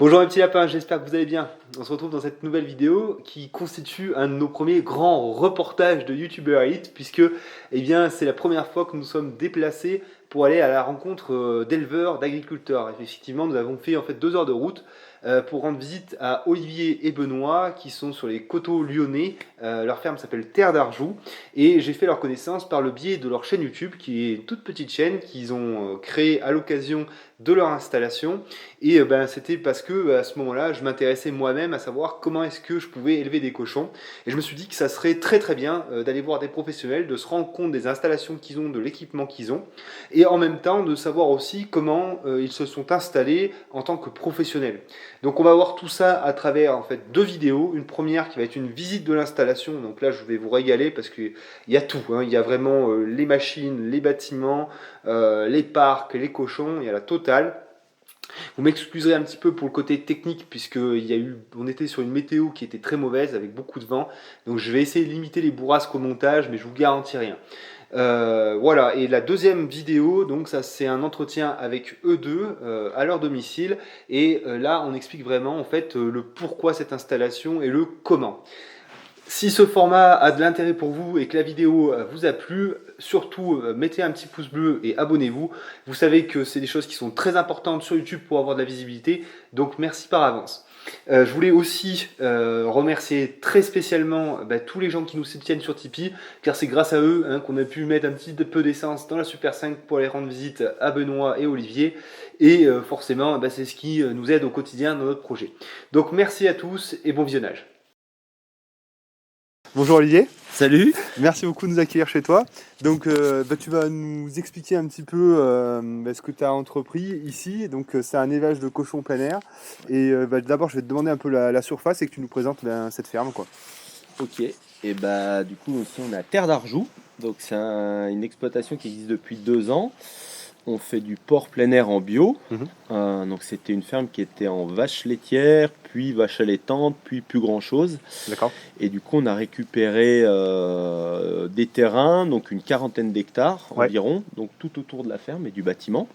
Bonjour mes petits lapins, j'espère que vous allez bien. On se retrouve dans cette nouvelle vidéo qui constitue un de nos premiers grands reportages de YouTuber Elite puisque c'est la première fois que nous sommes déplacés pour aller à la rencontre d'éleveurs, d'agriculteurs. Effectivement, nous avons fait 2 heures de route pour rendre visite à Olivier et Benoît qui sont sur les coteaux lyonnais. Leur ferme s'appelle Terre d'Arjoux et j'ai fait leur connaissance par le biais de leur chaîne YouTube qui est une toute petite chaîne qu'ils ont créée à l'occasion de leur installation. Et c'était parce que à ce moment-là, je m'intéressais moi-même à savoir comment est-ce que je pouvais élever des cochons. Et je me suis dit que ça serait très très bien d'aller voir des professionnels, de se rendre compte des installations qu'ils ont, de l'équipement qu'ils ont, et en même temps de savoir aussi comment ils se sont installés en tant que professionnels. Donc on va voir tout ça à travers 2 vidéos. Une première qui va être une visite de l'installation. Donc là, je vais vous régaler parce qu'il y a tout. Il y a vraiment les machines, les bâtiments, les parcs, les cochons, il y a la totale. Vous m'excuserez un petit peu pour le côté technique puisque on était sur une météo qui était très mauvaise avec beaucoup de vent. Donc je vais essayer de limiter les bourrasques au montage, mais je vous garantis rien. Voilà, et la deuxième vidéo, donc ça c'est un entretien avec eux deux à leur domicile. Et là on explique vraiment le pourquoi cette installation et le comment. Si ce format a de l'intérêt pour vous et que la vidéo vous a plu, surtout mettez un petit pouce bleu et abonnez-vous. Vous savez que c'est des choses qui sont très importantes sur YouTube pour avoir de la visibilité, donc merci par avance. Je voulais aussi remercier très spécialement tous les gens qui nous soutiennent sur Tipeee, car c'est grâce à eux qu'on a pu mettre un petit peu d'essence dans la Super 5 pour aller rendre visite à Benoît et Olivier. Et forcément, c'est ce qui nous aide au quotidien dans notre projet. Donc merci à tous et bon visionnage. Bonjour Olivier. Salut. Merci beaucoup de nous accueillir chez toi. Donc tu vas nous expliquer un petit peu ce que tu as entrepris ici. Donc c'est un élevage de cochons plein air. Et d'abord je vais te demander un peu la surface et que tu nous présentes cette ferme, quoi. Ok. Et du coup ici on a Terre d'Arjoux. Donc c'est une exploitation qui existe depuis 2 ans. On fait du porc plein air en bio. Donc c'était une ferme qui était en vache laitière, puis vache allaitante, puis plus grand chose. D'accord. Et du coup on a récupéré des terrains, donc une 40aine d'hectares environ, donc tout autour de la ferme et du bâtiment.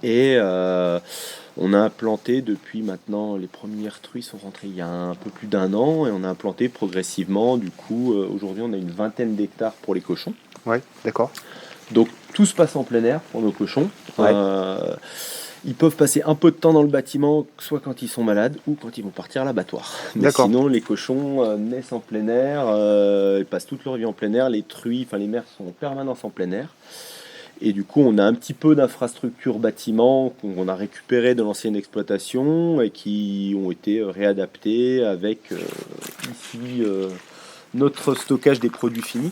Et on a implanté depuis maintenant, les premières truies sont rentrées il y a un peu plus d'1 an, et on a implanté progressivement. Du coup aujourd'hui on a une 20aine d'hectares pour les cochons. Ouais, d'accord. Donc tout se passe en plein air pour nos cochons. Ouais. Ils peuvent passer un peu de temps dans le bâtiment, soit quand ils sont malades ou quand ils vont partir à l'abattoir. Mais sinon, les cochons naissent en plein air, ils passent toute leur vie en plein air. Les truies, les mères sont en permanence en plein air. Et du coup, on a un petit peu d'infrastructure bâtiment qu'on a récupéré de l'ancienne exploitation et qui ont été réadaptés avec ici notre stockage des produits finis.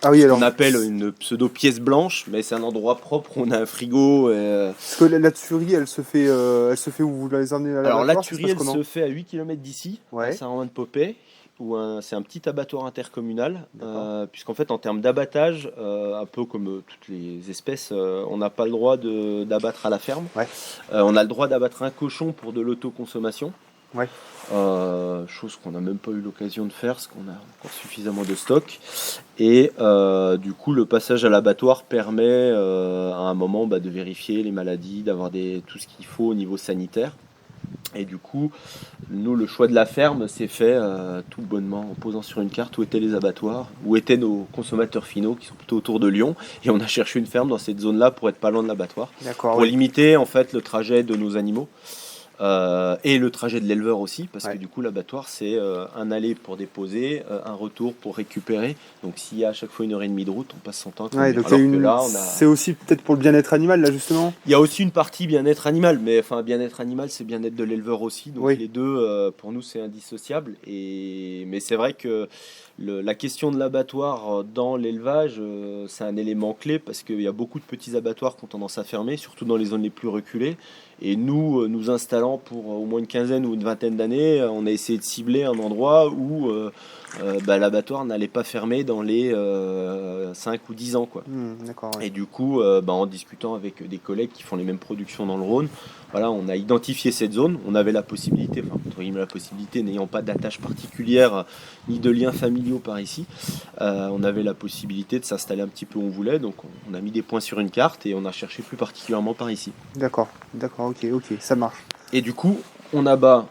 Ah oui, alors... On appelle une pseudo pièce blanche, mais c'est un endroit propre. On a un frigo. Parce que la tuerie, elle se fait où vous les emmenez à l'abattoir? Alors la tuerie, elle se fait à 8 km d'ici, ouais. à Saint-Romain-de-Popey, où c'est un petit abattoir intercommunal, puisqu'en fait, en termes d'abattage, un peu comme toutes les espèces, on n'a pas le droit d'abattre à la ferme. Ouais. On a le droit d'abattre un cochon pour de l'autoconsommation. Ouais. Chose qu'on n'a même pas eu l'occasion de faire, parce qu'on a encore suffisamment de stock. Et du coup, le passage à l'abattoir permet à un moment de vérifier les maladies, d'avoir tout ce qu'il faut au niveau sanitaire. Et du coup, nous, le choix de la ferme s'est fait tout bonnement en posant sur une carte où étaient les abattoirs, où étaient nos consommateurs finaux qui sont plutôt autour de Lyon. Et on a cherché une ferme dans cette zone-là pour être pas loin de l'abattoir, pour limiter en fait le trajet de nos animaux. Et le trajet de l'éleveur aussi, parce que du coup l'abattoir c'est un aller pour déposer, un retour pour récupérer. Donc s'il y a à chaque fois 1h30 de route, on passe son temps. C'est aussi peut-être pour le bien-être animal là justement. Il y a aussi une partie bien-être animal, mais bien-être animal c'est bien-être de l'éleveur aussi. Donc les deux pour nous c'est indissociable. Mais c'est vrai que la question de l'abattoir dans l'élevage c'est un élément clé, parce qu'il y a beaucoup de petits abattoirs qui ont tendance à fermer, surtout dans les zones les plus reculées. Et nous installant pour au moins une quinzaine ou une vingtaine d'années, on a essayé de cibler un endroit où l'abattoir n'allait pas fermer dans les 5 ou 10 ans, quoi. D'accord, Et du coup, en discutant avec des collègues qui font les mêmes productions dans le Rhône, on a identifié cette zone. On avait la possibilité, n'ayant pas d'attache particulière ni de liens familiaux par ici, on avait la possibilité de s'installer un petit peu où on voulait. Donc on a mis des points sur une carte et on a cherché plus particulièrement par ici. D'accord, ok, ça marche. Et du coup, on abat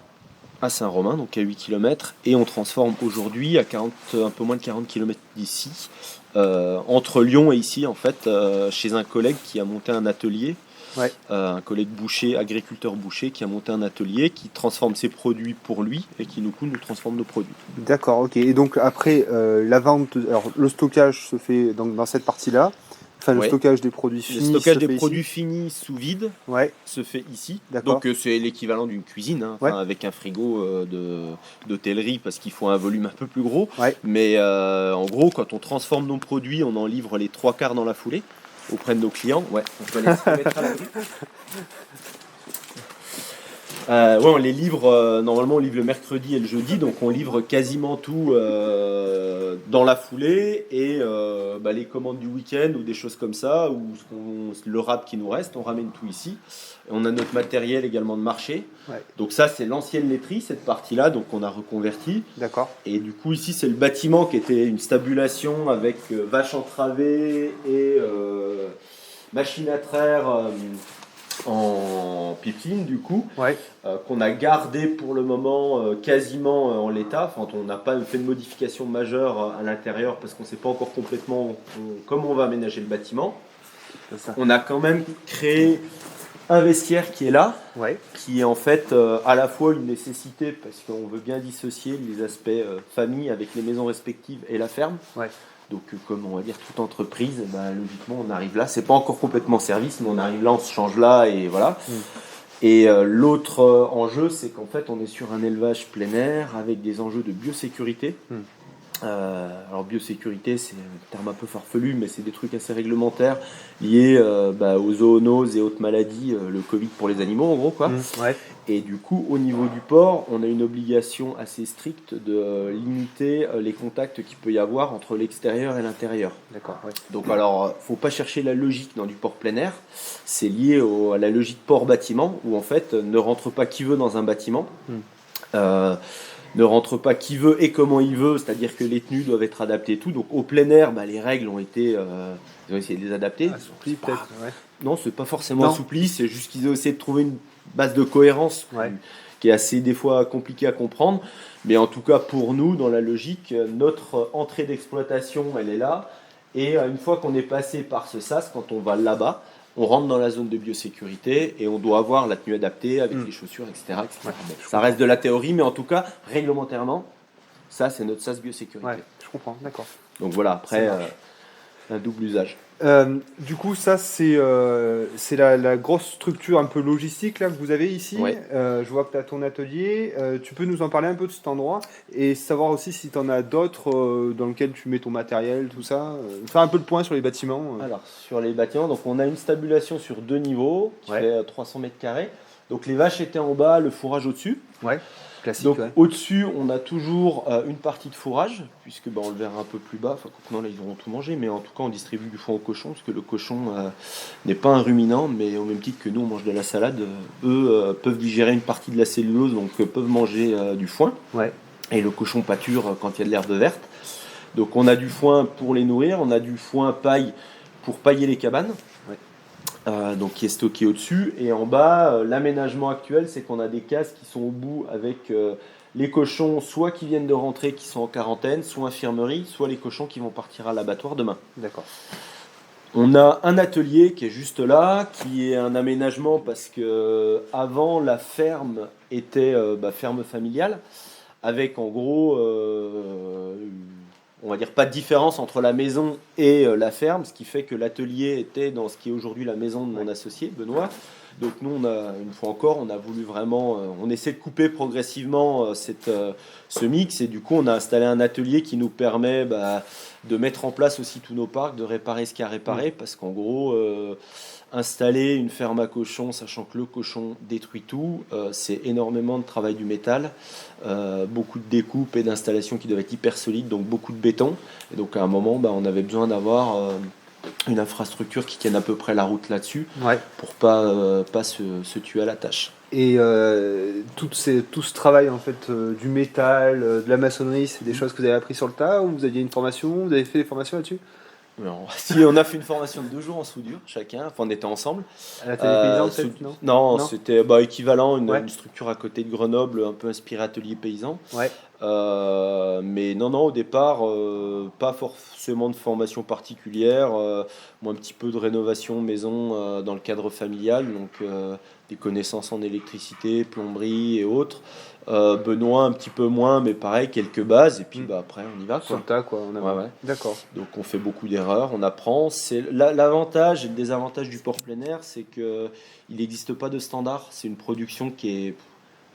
à Saint-Romain, donc à 8 km, et on transforme aujourd'hui à un peu moins de 40 km d'ici, entre Lyon et ici, en fait, chez un collègue qui a monté un atelier, Ouais. un collègue boucher, agriculteur boucher, qui a monté un atelier, qui transforme ses produits pour lui, et qui, du coup, nous transforme nos produits. D'accord, ok. Et donc après, la vente, alors le stockage se fait donc dans cette partie-là. Enfin, le Ouais. stockage des produits Le finis stockage se des fait produits ici. finis sous vide Ouais, se fait ici. d'accord. Donc c'est l'équivalent d'une cuisine, hein, Ouais. avec un frigo d'hôtellerie parce qu'il faut un volume un peu plus gros. Ouais. Mais en gros, quand on transforme nos produits, on en livre les 3/4 dans la foulée auprès de nos clients. Ouais, on peut aller se mettre à l'abri. Ouais, on les livre, normalement on livre le mercredi et le jeudi, donc on livre quasiment tout dans la foulée, et les commandes du week-end ou des choses comme ça, ou le rap qui nous reste, on ramène tout ici. Et on a notre matériel également de marché. Ouais. Donc ça c'est l'ancienne laiterie, cette partie-là, donc on a reconverti. D'accord. Et du coup ici c'est le bâtiment qui était une stabulation avec vache entravée et machine à traire en pipeline du coup. Ouais. Qu'on a gardé pour le moment quasiment en l'état. Enfin, on n'a pas fait de modification majeure à l'intérieur parce qu'on ne sait pas encore complètement comment on va aménager le bâtiment. C'est ça. On a quand même créé un vestiaire qui est là, Ouais. qui est en fait à la fois une nécessité parce qu'on veut bien dissocier les aspects famille avec les maisons respectives et la ferme. Ouais. Donc comme on va dire toute entreprise, logiquement on arrive là. C'est pas encore complètement service, mais on arrive là, on se change là et voilà. Et l'autre enjeu, c'est qu'en fait, on est sur un élevage plein air avec des enjeux de biosécurité. Alors biosécurité, c'est un terme un peu farfelu, mais c'est des trucs assez réglementaires liés aux zoonoses et autres maladies, le Covid pour les animaux en gros quoi. Ouais. Et du coup, au niveau du port, on a une obligation assez stricte de limiter les contacts qu'il peut y avoir entre l'extérieur et l'intérieur. D'accord. Ouais. Donc alors, faut pas chercher la logique dans du port plein air. C'est lié à la logique port-bâtiment, où en fait, ne rentre pas qui veut dans un bâtiment. Ne rentre pas qui veut et comment il veut, c'est-à-dire que les tenues doivent être adaptées et tout. Donc au plein air, les règles ont été, ils ont essayé de les adapter. Assoupli peut-être. Ouais. Non, c'est pas forcément Non. assoupli, c'est juste qu'ils ont essayé de trouver une base de cohérence Ouais. qui est assez des fois compliquée à comprendre. Mais en tout cas pour nous, dans la logique, notre entrée d'exploitation, elle est là. Et une fois qu'on est passé par ce sas, quand on va là-bas, on rentre dans la zone de biosécurité et on doit avoir la tenue adaptée avec les chaussures, etc. etc. Ouais, ça reste de la théorie, mais en tout cas, réglementairement, ça c'est notre sas biosécurité. Ouais, je comprends, d'accord. Donc voilà, après, un double usage. Du coup, ça, c'est la grosse structure un peu logistique là, que vous avez ici. Ouais. Je vois que tu as ton atelier. Tu peux nous en parler un peu de cet endroit et savoir aussi si tu en as d'autres dans lesquels tu mets ton matériel, tout ça. Faire un peu le point sur les bâtiments. Alors, sur les bâtiments, donc on a une stabulation sur 2 niveaux qui Ouais. fait 300 mètres carrés. Donc les vaches étaient en bas, le fourrage au-dessus. Ouais, classique. Donc Ouais. au-dessus, on a toujours une partie de fourrage, puisque on le verra un peu plus bas. Enfin, non, là ils auront tout mangé, mais en tout cas on distribue du foin au cochon, parce que le cochon n'est pas un ruminant, mais au même titre que nous on mange de la salade, eux peuvent digérer une partie de la cellulose, donc peuvent manger du foin. Ouais. Et le cochon pâture quand il y a de l'herbe verte. Donc on a du foin pour les nourrir, on a du foin paille pour pailler les cabanes. Donc qui est stocké au-dessus, et en bas l'aménagement actuel c'est qu'on a des cases qui sont au bout avec les cochons soit qui viennent de rentrer qui sont en quarantaine, soit infirmerie, soit les cochons qui vont partir à l'abattoir demain. D'accord. On a un atelier qui est juste là, qui est un aménagement parce que avant la ferme était ferme familiale, avec en gros on va dire pas de différence entre la maison et la ferme, ce qui fait que l'atelier était dans ce qui est aujourd'hui la maison de mon associé Benoît. Donc nous, une fois encore, on a voulu vraiment, on essaie de couper progressivement ce mix, et du coup on a installé un atelier qui nous permet de mettre en place aussi tous nos parcs, de réparer ce qu'il y a à réparer, parce qu'en gros, installer une ferme à cochons, sachant que le cochon détruit tout, c'est énormément de travail du métal, beaucoup de découpes et d'installations qui doivent être hyper solides, donc beaucoup de béton. Et donc à un moment, on avait besoin d'avoir une infrastructure qui tienne à peu près la route là-dessus, Ouais. pour pas se tuer à la tâche. Et tout ce travail en fait du métal, de la maçonnerie, c'est des choses que vous avez appris sur le tas, ou vous aviez une formation, vous avez fait des formations là-dessus? Non, si on a fait une formation de 2 jours en soudure chacun, enfin on était ensemble. À la télé paysan, Sou- peut-être, non? non, Non. c'était équivalent, Ouais. une structure à côté de Grenoble, un peu inspiré atelier paysan. Ouais. Mais non, au départ, pas forcément de formation particulière. Moi, un petit peu de rénovation maison dans le cadre familial, donc des connaissances en électricité, plomberie et autres. Benoît, un petit peu moins, mais pareil, quelques bases, et puis Mm. après, on y va, Sur quoi. le tas, quoi. On a... Ouais, ouais. D'accord. Donc on fait beaucoup d'erreurs, on apprend. C'est l'avantage et le désavantage du port plein air, c'est que il n'existe pas de standard. C'est une production qui est,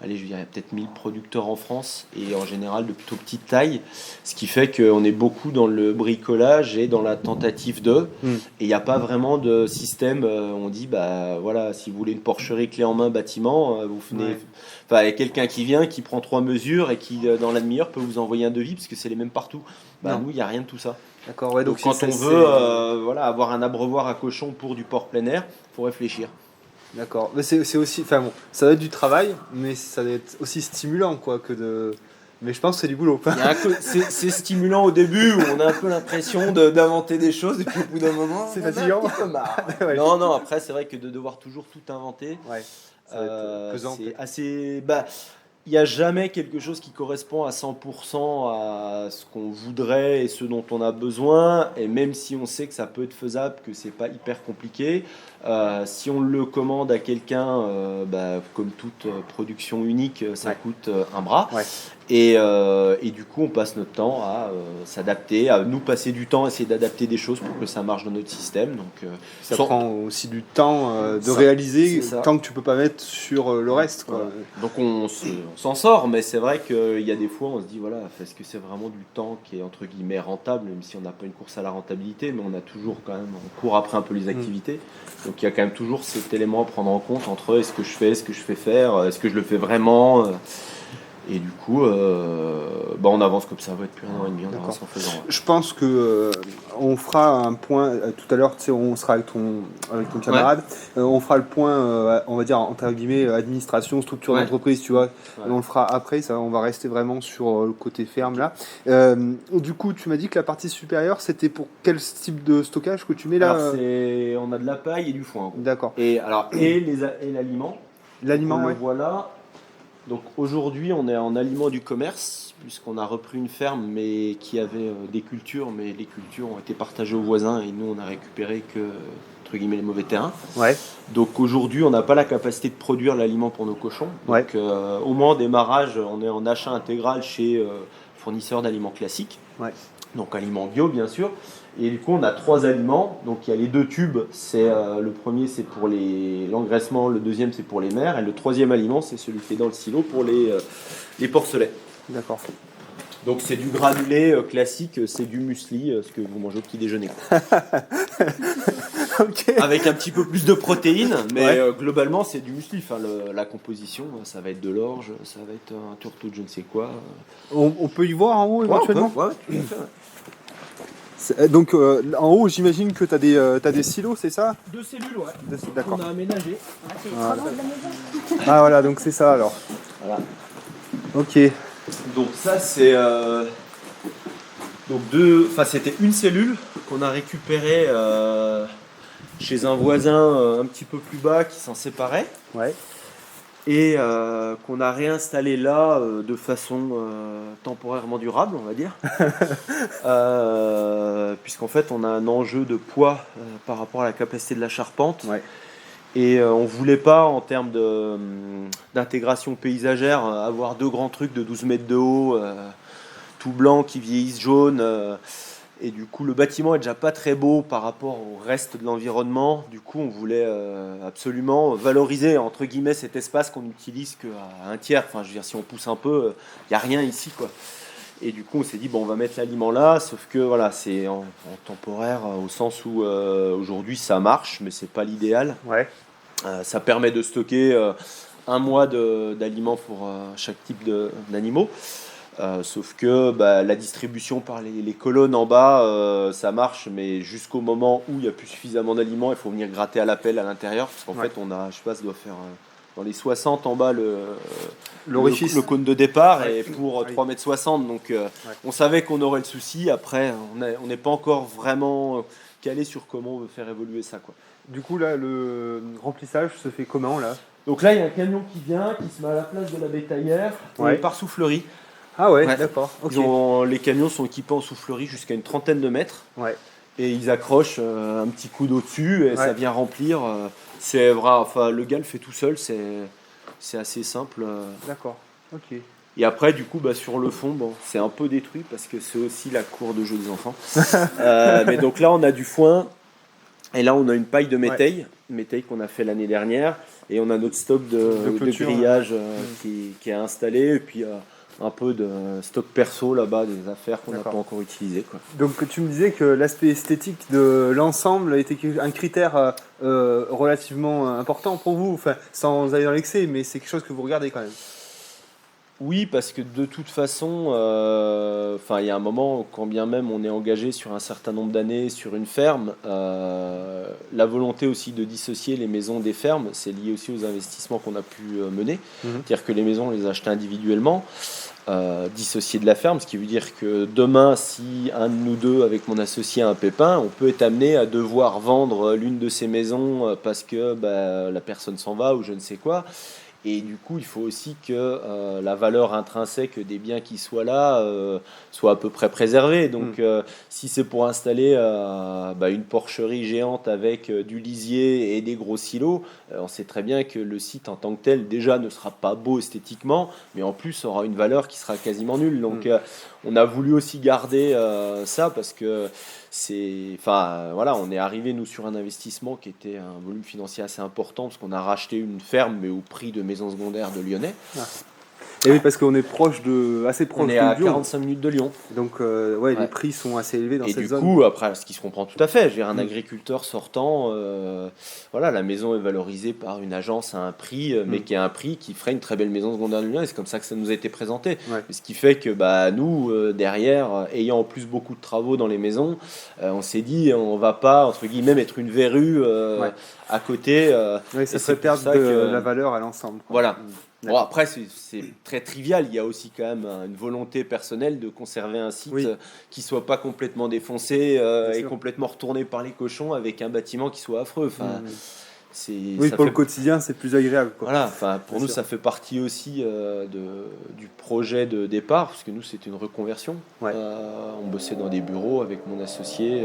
allez, je dirais peut-être 1000 producteurs en France et en général de plutôt petite taille, ce qui fait qu'on est beaucoup dans le bricolage et dans la tentative de. Mm. Et il n'y a pas vraiment de système. On dit bah voilà, si vous voulez une porcherie clé en main bâtiment, vous venez. Ouais. Enfin, il y a quelqu'un qui vient, qui prend 3 mesures et qui dans la demi-heure peut vous envoyer un devis parce que c'est les mêmes partout. Bah Non. nous, il n'y a rien de tout ça. D'accord, ouais, Donc donc quand c'est on ça, veut voilà, avoir un abreuvoir à cochon pour du porc plein air, il faut réfléchir. D'accord. Mais c'est aussi. Enfin bon, ça doit être du travail, mais ça doit être aussi stimulant, quoi, que de. Mais je pense que c'est du boulot. Il y a c'est stimulant au début où on a un peu l'impression d'inventer des choses et puis au bout d'un moment, C'est on en a fatigant. un petit peu marre. Ouais. Non, après c'est vrai que de devoir toujours tout inventer, Ouais. Ça va être pesant. c'est peut-être. assez... il n'y a jamais quelque chose qui correspond à 100% à ce qu'on voudrait et ce dont on a besoin. Et même si on sait que ça peut être faisable, que c'est pas hyper compliqué, si on le commande à quelqu'un, comme toute production unique, ça Ouais. coûte un bras. Ouais. Et du coup, on passe notre temps à s'adapter, à nous passer du temps, à essayer d'adapter des choses pour que ça marche dans notre système. Donc, Ça sans- prend aussi du temps de Ça, réaliser, c'est ça. tant que tu peux pas mettre sur le reste, quoi. Voilà. Donc on s'en sort, mais c'est vrai qu'il y a des fois, on se dit, voilà, est-ce que c'est vraiment du temps qui est entre guillemets rentable, même si on n'a pas une course à la rentabilité, mais on a toujours quand même, on court après un peu les activités. Donc il y a quand même toujours cet élément à prendre en compte entre est-ce que je fais, est-ce que je fais faire, est-ce que je le fais vraiment. Et du coup, on avance comme ça, va être plus 1 an et demi, on avance en faisant. Ouais. Je pense que on fera un point tout à l'heure, tu sais, on sera avec ton camarade, on fera le point, on va dire entre guillemets administration, structure Ouais. d'entreprise, tu vois. Ouais. Et on le fera après, ça, on va rester vraiment sur le côté ferme là. Du coup, tu m'as dit que la partie supérieure, c'était pour quel type de stockage que tu mets là? Alors on a de la paille et du foin. En gros. D'accord. Et l'aliment. L'aliment, On ouais. le voit là. Donc aujourd'hui, on est en aliment du commerce, puisqu'on a repris une ferme mais qui avait des cultures, mais les cultures ont été partagées aux voisins et nous, on a récupéré que, entre guillemets, les mauvais terrains. Ouais. Donc aujourd'hui, on n'a pas la capacité de produire l'aliment pour nos cochons. Ouais. Donc au moins, au démarrage, on est en achat intégral chez fournisseurs d'aliments classiques. Ouais. Donc aliments bio, bien sûr. Et du coup, on a 3 aliments. Donc il y a les 2 tubes. C'est le premier, c'est pour l'engraissement. Le deuxième, c'est pour les mères. Et le troisième aliment, c'est celui qui est dans le silo pour les porcelets. D'accord. Donc c'est du granulé classique, c'est du muesli, ce que vous mangez au petit déjeuner. Ok. Avec un petit peu plus de protéines, mais Ouais. globalement c'est du muesli. Enfin, la composition, ça va être de l'orge, ça va être un tourteau de je ne sais quoi. On peut y voir en haut éventuellement. Ouais, tout à fait, ouais. Donc en haut, j'imagine que tu as des silos, c'est ça? 2 cellules, ouais. D'accord. On a aménagé. Voilà. Ah voilà, donc c'est ça alors. Voilà. Ok. Donc ça c'est c'était une cellule qu'on a récupérée chez un voisin un petit peu plus bas qui s'en séparait Ouais. et qu'on a réinstallé là de façon temporairement durable, on va dire. Puisqu'en fait on a un enjeu de poids par rapport à la capacité de la charpente. Ouais. Et on voulait pas, en termes d'intégration paysagère, avoir 2 grands trucs de 12 mètres de haut, tout blanc, qui vieillissent jaune. Et du coup, le bâtiment est déjà pas très beau par rapport au reste de l'environnement. Du coup, on voulait absolument valoriser, entre guillemets, cet espace qu'on n'utilise qu'à un tiers. Enfin, je veux dire, si on pousse un peu, il n'y a rien ici, quoi. Et du coup, on s'est dit, bon, on va mettre l'aliment là, sauf que voilà, c'est en temporaire, au sens où aujourd'hui ça marche, mais c'est pas l'idéal. Ouais. Ça permet de stocker 1 mois d'aliments pour chaque type d'animaux. Sauf que la distribution par les colonnes en bas, ça marche, mais jusqu'au moment où il n'y a plus suffisamment d'aliments, il faut venir gratter à la pelle à l'intérieur. Parce qu'en fait, on a, je sais pas, ça doit faire dans les 60 en bas L'orifice. le cône de départ Ouais. et pour Oui. 3,60 m. Donc on savait qu'on aurait le souci. Après, on n'est pas encore vraiment calé sur comment on veut faire évoluer ça, quoi. Du coup, là, le remplissage se fait comment, là? Donc là, il y a un camion qui vient, qui se met à la place de la bétaillère, Ouais. par soufflerie. Ah ouais, Ouais. d'accord. Ok. Les camions sont équipés en soufflerie jusqu'à une trentaine de mètres. Ouais. Et ils accrochent un petit coup d'eau dessus et Ouais. ça vient remplir. C'est vrai, enfin, le gars le fait tout seul, c'est assez simple. D'accord. Ok. Et après, du coup, sur le fond, bon, c'est un peu détruit parce que c'est aussi la cour de jeu des enfants. Mais donc là, on a du foin. Et là, on a une paille de métail qu'on a fait l'année dernière. Et on a notre stock de clôture, grillage qui est installé. Et puis, un peu de stock perso là-bas, des affaires qu'on n'a pas encore utilisées, quoi. Donc tu me disais que l'aspect esthétique de l'ensemble était un critère relativement important pour vous, enfin, sans aller dans l'excès, mais c'est quelque chose que vous regardez quand même. Oui, parce que de toute façon, il y a un moment, quand bien même on est engagé sur un certain nombre d'années sur une ferme, la volonté aussi de dissocier les maisons des fermes, c'est lié aussi aux investissements qu'on a pu mener. C'est-à-dire que les maisons, on les achetait individuellement, dissociées de la ferme, ce qui veut dire que demain, si un de nous deux, avec mon associé, a un pépin, on peut être amené à devoir vendre l'une de ces maisons parce que la personne s'en va ou je ne sais quoi. Et du coup, il faut aussi que la valeur intrinsèque des biens qui soient là soit à peu près préservée. Donc, si c'est pour installer une porcherie géante avec du lisier et des gros silos, on sait très bien que le site en tant que tel, déjà, ne sera pas beau esthétiquement, mais en plus, aura une valeur qui sera quasiment nulle. Donc, on a voulu aussi garder ça parce que on est arrivé nous sur un investissement qui était un volume financier assez important parce qu'on a racheté une ferme mais au prix de maison secondaire de Lyonnais. Et oui, parce qu'on est assez proche on est de à Lyon. 45 minutes de Lyon. Donc les prix sont assez élevés dans cette zone. Et du coup, après, ce qui se comprend tout à fait, j'ai un agriculteur sortant, la maison est valorisée par une agence à un prix, mais qui a un prix qui ferait une très belle maison secondaire de Lyon, et c'est comme ça que ça nous a été présenté. Ouais. Ce qui fait que nous, derrière, ayant en plus beaucoup de travaux dans les maisons, on s'est dit, on va pas, entre guillemets, mettre une verrue à côté. Ça ferait perdre la valeur à l'ensemble, quoi. Voilà. Bon, après, c'est très trivial. Il y a aussi quand même une volonté personnelle de conserver un site qui soit pas complètement défoncé et complètement retourné par les cochons avec un bâtiment qui soit affreux. Enfin, pour le quotidien, c'est plus agréable, quoi. Voilà. Enfin, pour nous, ça fait partie aussi du projet de départ, parce que nous, c'était une reconversion. On bossait dans des bureaux avec mon associé.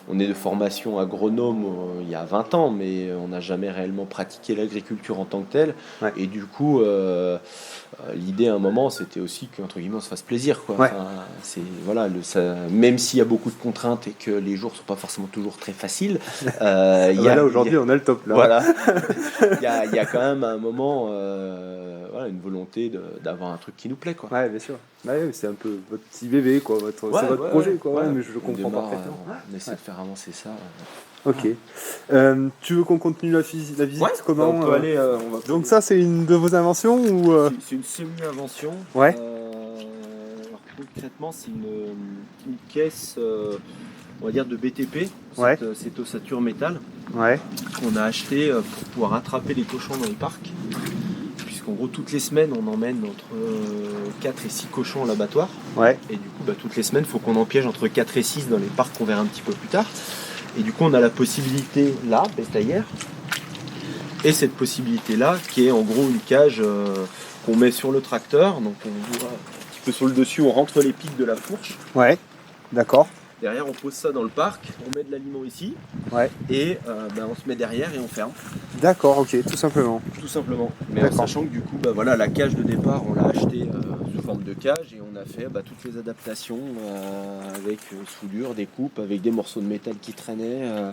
On est de formation agronome il y a 20 ans, mais on n'a jamais réellement pratiqué l'agriculture en tant que telle. Et du coup, l'idée à un moment, c'était aussi qu'entre guillemets, on se fasse plaisir, quoi. Même s'il y a beaucoup de contraintes et que les jours ne sont pas forcément toujours très faciles. Aujourd'hui, on a le top, là. Voilà. Il y a quand même à un moment une volonté d'avoir un truc qui nous plaît, quoi. Ouais, bien sûr. C'est un peu votre petit bébé, quoi. C'est votre projet, quoi. Mais je le comprends parfaitement. On essaie de faire avancer ça. Ok. Tu veux qu'on continue la visite? Comment on peut aller, Donc ça, c'est une de vos inventions ou C'est une semi-invention. Ouais. Alors, concrètement, c'est une caisse, on va dire, de BTP. Cette ossature métal. Qu'on a acheté pour pouvoir attraper les cochons dans les parcs. Puisqu'en gros, toutes les semaines, on emmène entre 4 et 6 cochons à l'abattoir. Et du coup, toutes les semaines, il faut qu'on en piège entre 4 et 6 dans les parcs qu'on verra un petit peu plus tard. Et du coup, on a la possibilité là, bétaillère, et cette possibilité-là, qui est en gros une cage qu'on met sur le tracteur. Donc, on voit un petit peu sur le dessus, on rentre les pics de la fourche. D'accord. Derrière, on pose ça dans le parc, on met de l'aliment ici, et on se met derrière et on ferme. D'accord, ok, tout simplement. Tout simplement. Mais en sachant que du coup, la cage de départ, on l'a achetée sous forme de cage et on a fait toutes les adaptations avec soudure, des coupes, avec des morceaux de métal qui traînaient,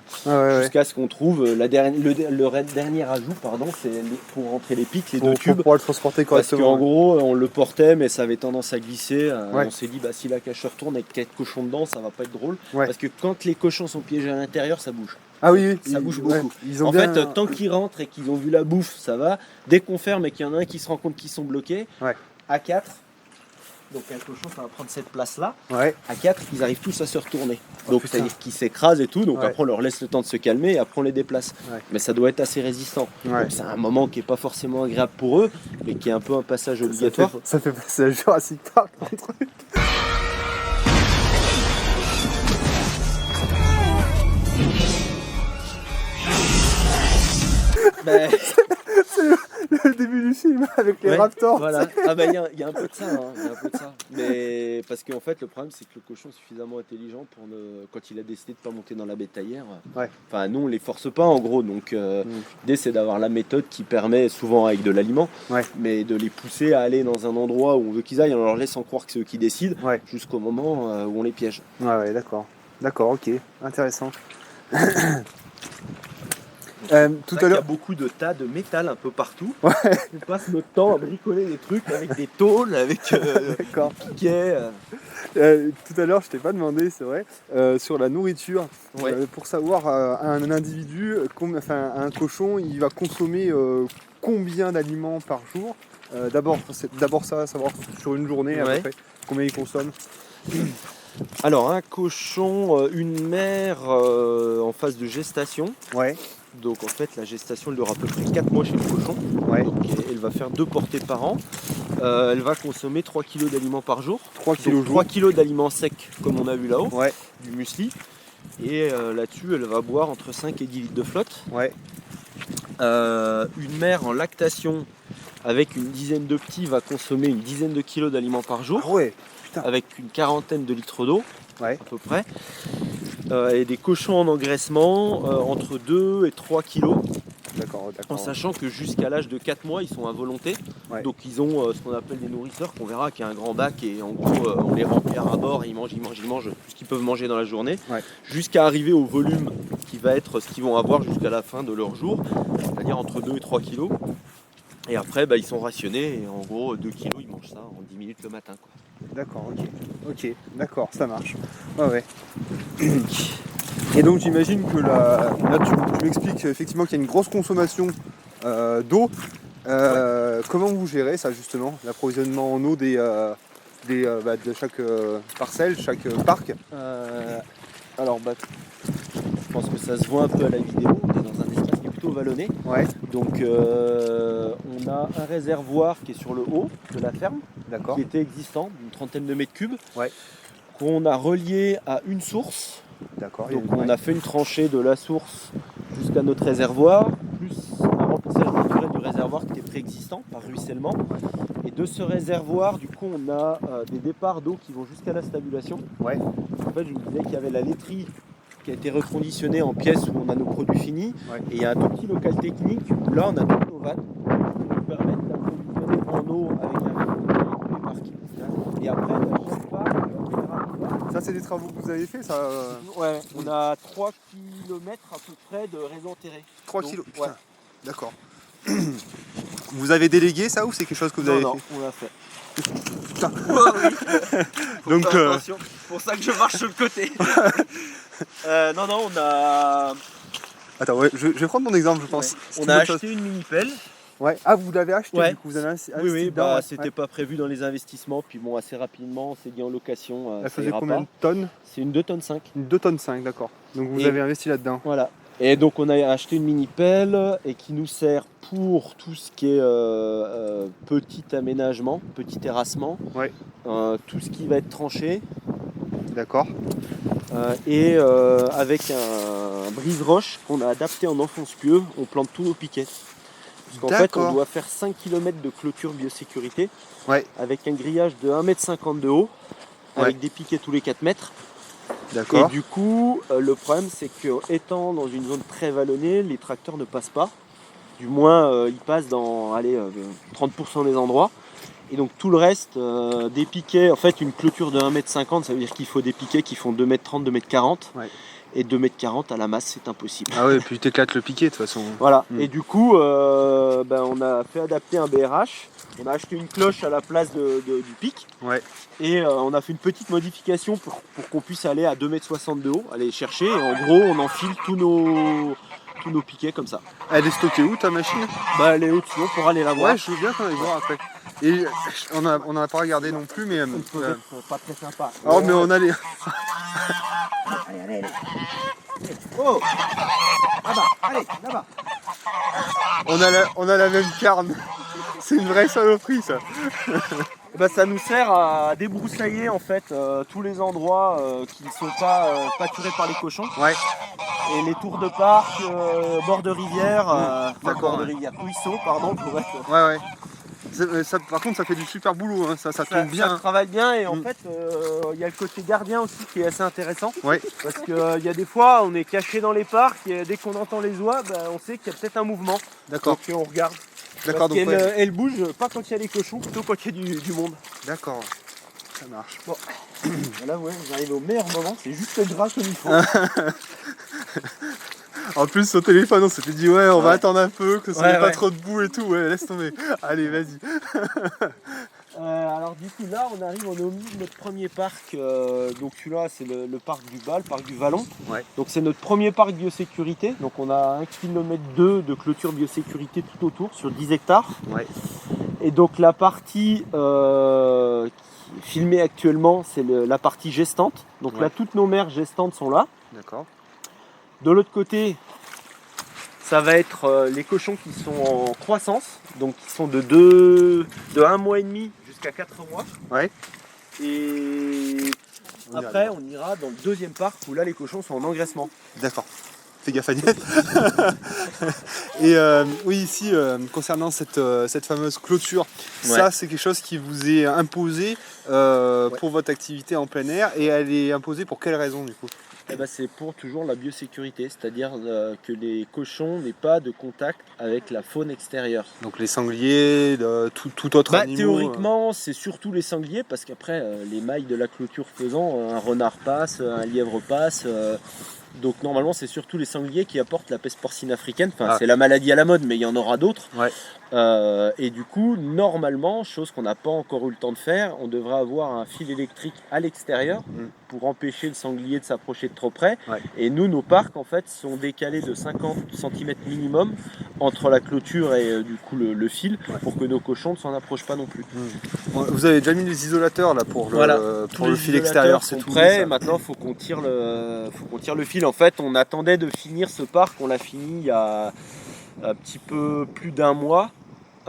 jusqu'à ce qu'on trouve le dernier ajout, c'est pour rentrer les pics, les deux tubes. Pour pouvoir le transporter correctement. Parce qu'en gros, on le portait, mais ça avait tendance à glisser. On s'est dit, si la cage se retourne avec 4 cochons dedans, ça va pas être drôle. Parce que quand les cochons sont piégés à l'intérieur, ça bouge. Ah oui, ça bouge beaucoup. En fait, tant qu'ils rentrent et qu'ils ont vu la bouffe, ça va. Dès qu'on ferme et qu'il y en a un qui se rend compte qu'ils sont bloqués, à 4, Donc un cochon, ça va prendre cette place-là. Ouais. À 4, ils arrivent tous à se retourner. Oh, Donc putain. c'est-à-dire qu'ils s'écrasent et tout. Donc Ouais. après, on leur laisse le temps de se calmer et après, on les déplace. Ouais. Mais ça doit être assez résistant. Ouais. Donc c'est un moment qui n'est pas forcément agréable pour eux, mais qui est un peu un passage obligatoire. Ça fait passer à Jurassic Park, un truc. Ben, Le début du film avec les ouais, raptors. Voilà. Ah bah il y a un peu de ça, hein, il y a un peu de ça. Mais parce qu'en fait le problème c'est que le cochon est suffisamment intelligent pour quand il a décidé de pas monter dans la bétaillère. Ouais. Enfin nous on les force pas en gros, donc l'idée c'est d'avoir la méthode qui permet souvent avec de l'aliment, Ouais. mais de les pousser à aller dans un endroit où on veut qu'ils aillent, en leur laissant croire que c'est eux qui décident, Ouais. jusqu'au moment où on les piège. Ouais, d'accord. D'accord, ok. Intéressant. Tout C'est à vrai qu'il y a l'heure. beaucoup de tas de métal un peu partout. Ouais. On passe notre temps à bricoler des trucs avec des tôles, avec D'accord. des piquets. Tout à l'heure, je t'ai pas demandé, c'est vrai, sur la nourriture. Ouais. Pour savoir un individu, un cochon, il va consommer combien d'aliments par jour. D'abord ça, savoir sur une journée à Ouais. peu près combien il consomme. Alors un cochon, une mère en phase de gestation. Ouais. Donc en fait la gestation elle dure à peu près 4 mois chez le cochon. Ouais. Donc elle va faire 2 portées par an. Elle va consommer 3 kg d'aliments par jour. 3 Donc, kilos 3 kg d'aliments secs comme on a vu là-haut, Ouais. du muesli. Et là-dessus elle va boire entre 5 et 10 litres de flotte. Ouais. Une mère en lactation avec une dizaine de petits va consommer une dizaine de kilos d'aliments par jour. Ah ouais. Avec une quarantaine de litres d'eau, Ouais. à peu près. Et des cochons en engraissement entre 2 et 3 kilos, D'accord. en sachant que jusqu'à l'âge de 4 mois, ils sont à volonté. Ouais. Donc ils ont ce qu'on appelle des nourrisseurs, qu'on verra, qui est un grand bac, et en gros, on les remplit à bord, et ils mangent tout ce qu'ils peuvent manger dans la journée, Ouais. jusqu'à arriver au volume qui va être ce qu'ils vont avoir jusqu'à la fin de leur jour, c'est-à-dire entre 2 et 3 kilos. Et après, ils sont rationnés, et en gros, 2 kilos, ils mangent ça en 10 minutes le matin, quoi. D'accord, ok, d'accord, ça marche. Ouais. Et donc j'imagine que là tu m'expliques effectivement qu'il y a une grosse consommation d'eau. Comment vous gérez ça justement, l'approvisionnement en eau de chaque parcelle, chaque parc? Alors, je pense que ça se voit un peu à la vidéo. On est dans un espace qui est plutôt vallonné. Ouais, Donc, on a un réservoir qui est sur le haut de la ferme, d'accord. qui était existant, d'une trentaine de mètres cubes, Ouais. qu'on a relié à une source. D'accord. Donc, on a fait une tranchée de la source jusqu'à notre réservoir, plus un remplissage naturel du réservoir qui était préexistant par ruissellement. Et de ce réservoir, du coup, on a des départs d'eau qui vont jusqu'à la stabulation. Ouais. En fait, je vous disais qu'il y avait la laiterie qui a été reconditionnée en pièces où on a nos produits finis. Ouais. Et il y a un tout petit local technique où là, on a toutes nos vannes qui nous permettent d'approvisionner en eau avec un réseau tous les parcs. Et après, chaque parc, Ça c'est des travaux que vous avez fait ça ouais, on a 3 km à peu près de réseau enterré. 3 Donc, kilos. ouais. Putain. D'accord. Vous avez délégué ça ou c'est quelque chose que vous avez Non, fait? on l'a fait. Putain. Faut Donc, faire attention. C'est pour ça que je marche sur le côté. Non, on a... Attends, ouais, je vais prendre mon exemple, je pense. Ouais. C'est On une a bonne acheté chose. une mini-pelle. Ouais. Ah, vous l'avez acheté Ouais. du coup, vous avez investi Oui, dedans, ouais. c'était pas prévu dans les investissements. Puis bon, assez rapidement, on s'est dit en location. Elle ça faisait ira combien pas. de tonnes? C'est une 2,5 tonnes. Une 2 tonnes 5, d'accord. Donc vous Et- avez investi là-dedans. Voilà. Et donc on a acheté une mini-pelle et qui nous sert pour tout ce qui est petit aménagement, petit terrassement, Ouais. tout ce qui va être tranché, D'accord. et avec un brise-roche qu'on a adapté en enfonce-pieux, on plante tous nos piquets. Parce qu'en fait, on D'accord. doit faire 5 km de clôture biosécurité Ouais. avec un grillage de 1,50 m de haut, avec Ouais. des piquets tous les 4 mètres. Et D'accord. du coup, le problème, c'est que étant dans une zone très vallonnée, les tracteurs ne passent pas. Du moins, ils passent dans 30% des endroits. Et donc tout le reste, des piquets, en fait, une clôture de 1,50 m, ça veut dire qu'il faut des piquets qui font 2,30 m, 2,40 m. Ouais. Et 2,40 m à la masse, c'est impossible. Ah ouais, puis t'éclates le piquet de toute façon. Voilà. Mm. Et du coup, on a fait adapter un BRH. On a acheté une cloche à la place du pic. Ouais. Et on a fait une petite modification pour qu'on puisse aller à 2,60 m de haut, aller chercher. Et en gros, on enfile tous nos piquets comme ça. Elle est stockée où ta machine? Elle est au-dessus, on pourra aller la voir. Ouais, je veux bien qu'on aille voir après. Et on a pas regardé non plus, mais... On peut être pas très sympa. Oh, mais on a les... Allez. Oh, là-bas, allez, là-bas. On a la même carne. C'est une vraie saloperie, ça. Ça nous sert à débroussailler en fait tous les endroits qui ne sont pas pâturés par les cochons. Ouais. Et les tours de parc, bord de rivière, d'accord, bord de rivière, ruisseau, pardon, pour être... Ouais. Ça, par contre, ça fait du super boulot, hein. Ça tourne bien. Ça travaille bien et en fait, il y a le côté gardien aussi qui est assez intéressant. Ouais. Parce qu'il y a des fois, on est caché dans les parcs et dès qu'on entend les oies, on sait qu'il y a peut-être un mouvement. D'accord. Donc on regarde. D'accord, donc elle bouge pas quand il y a les cochons, plutôt quand il y a du monde. D'accord. Ça marche. Bon. Là, ouais, j'arrive au meilleur moment, c'est juste gras comme il faut. En plus, au téléphone, on s'était dit, on va attendre un peu, que ça n'ait pas trop de boue et tout. Ouais, laisse tomber. Allez, vas-y. Alors, du coup, là, on arrive, on est au milieu de notre premier parc. Donc, celui-là, c'est le parc du Bal, le parc du Vallon. Ouais. Donc, c'est notre premier parc biosécurité. Donc, on a 1,2 km de clôture biosécurité tout autour, sur 10 hectares. Ouais. Et donc, la partie qui est filmée actuellement, c'est la partie gestante. Donc, là, toutes nos mères gestantes sont là. D'accord. De l'autre côté, ça va être les cochons qui sont en croissance, donc qui sont de 1 mois et demi jusqu'à 4 mois. Ouais. Et après, on ira dans le deuxième parc où là, les cochons sont en engraissement. D'accord. Fais gaffe à Niette. Et oui, ici, concernant cette fameuse clôture, ça, c'est quelque chose qui vous est imposé pour votre activité en plein air. Et elle est imposée pour quelle raison, du coup ? C'est pour toujours la biosécurité, c'est-à-dire que les cochons n'aient pas de contact avec la faune extérieure. Donc les sangliers, tout autre animal. Théoriquement, c'est surtout les sangliers, parce qu'après, les mailles de la clôture faisant, un renard passe, un lièvre passe. Donc normalement, c'est surtout les sangliers qui apportent la peste porcine africaine. C'est la maladie à la mode, mais il y en aura d'autres. Ouais. Et du coup, normalement, chose qu'on n'a pas encore eu le temps de faire, on devrait avoir un fil électrique à l'extérieur pour empêcher le sanglier de s'approcher de trop près. Ouais. Et nous, nos parcs, en fait, sont décalés de 50 cm minimum entre la clôture et du coup le fil pour que nos cochons ne s'en approchent pas non plus. Vous avez déjà mis les isolateurs là pour le fil extérieur, c'est tout prêt. Maintenant, il faut qu'on tire le fil. En fait, on attendait de finir ce parc, on l'a fini il y a un petit peu plus d'1 mois.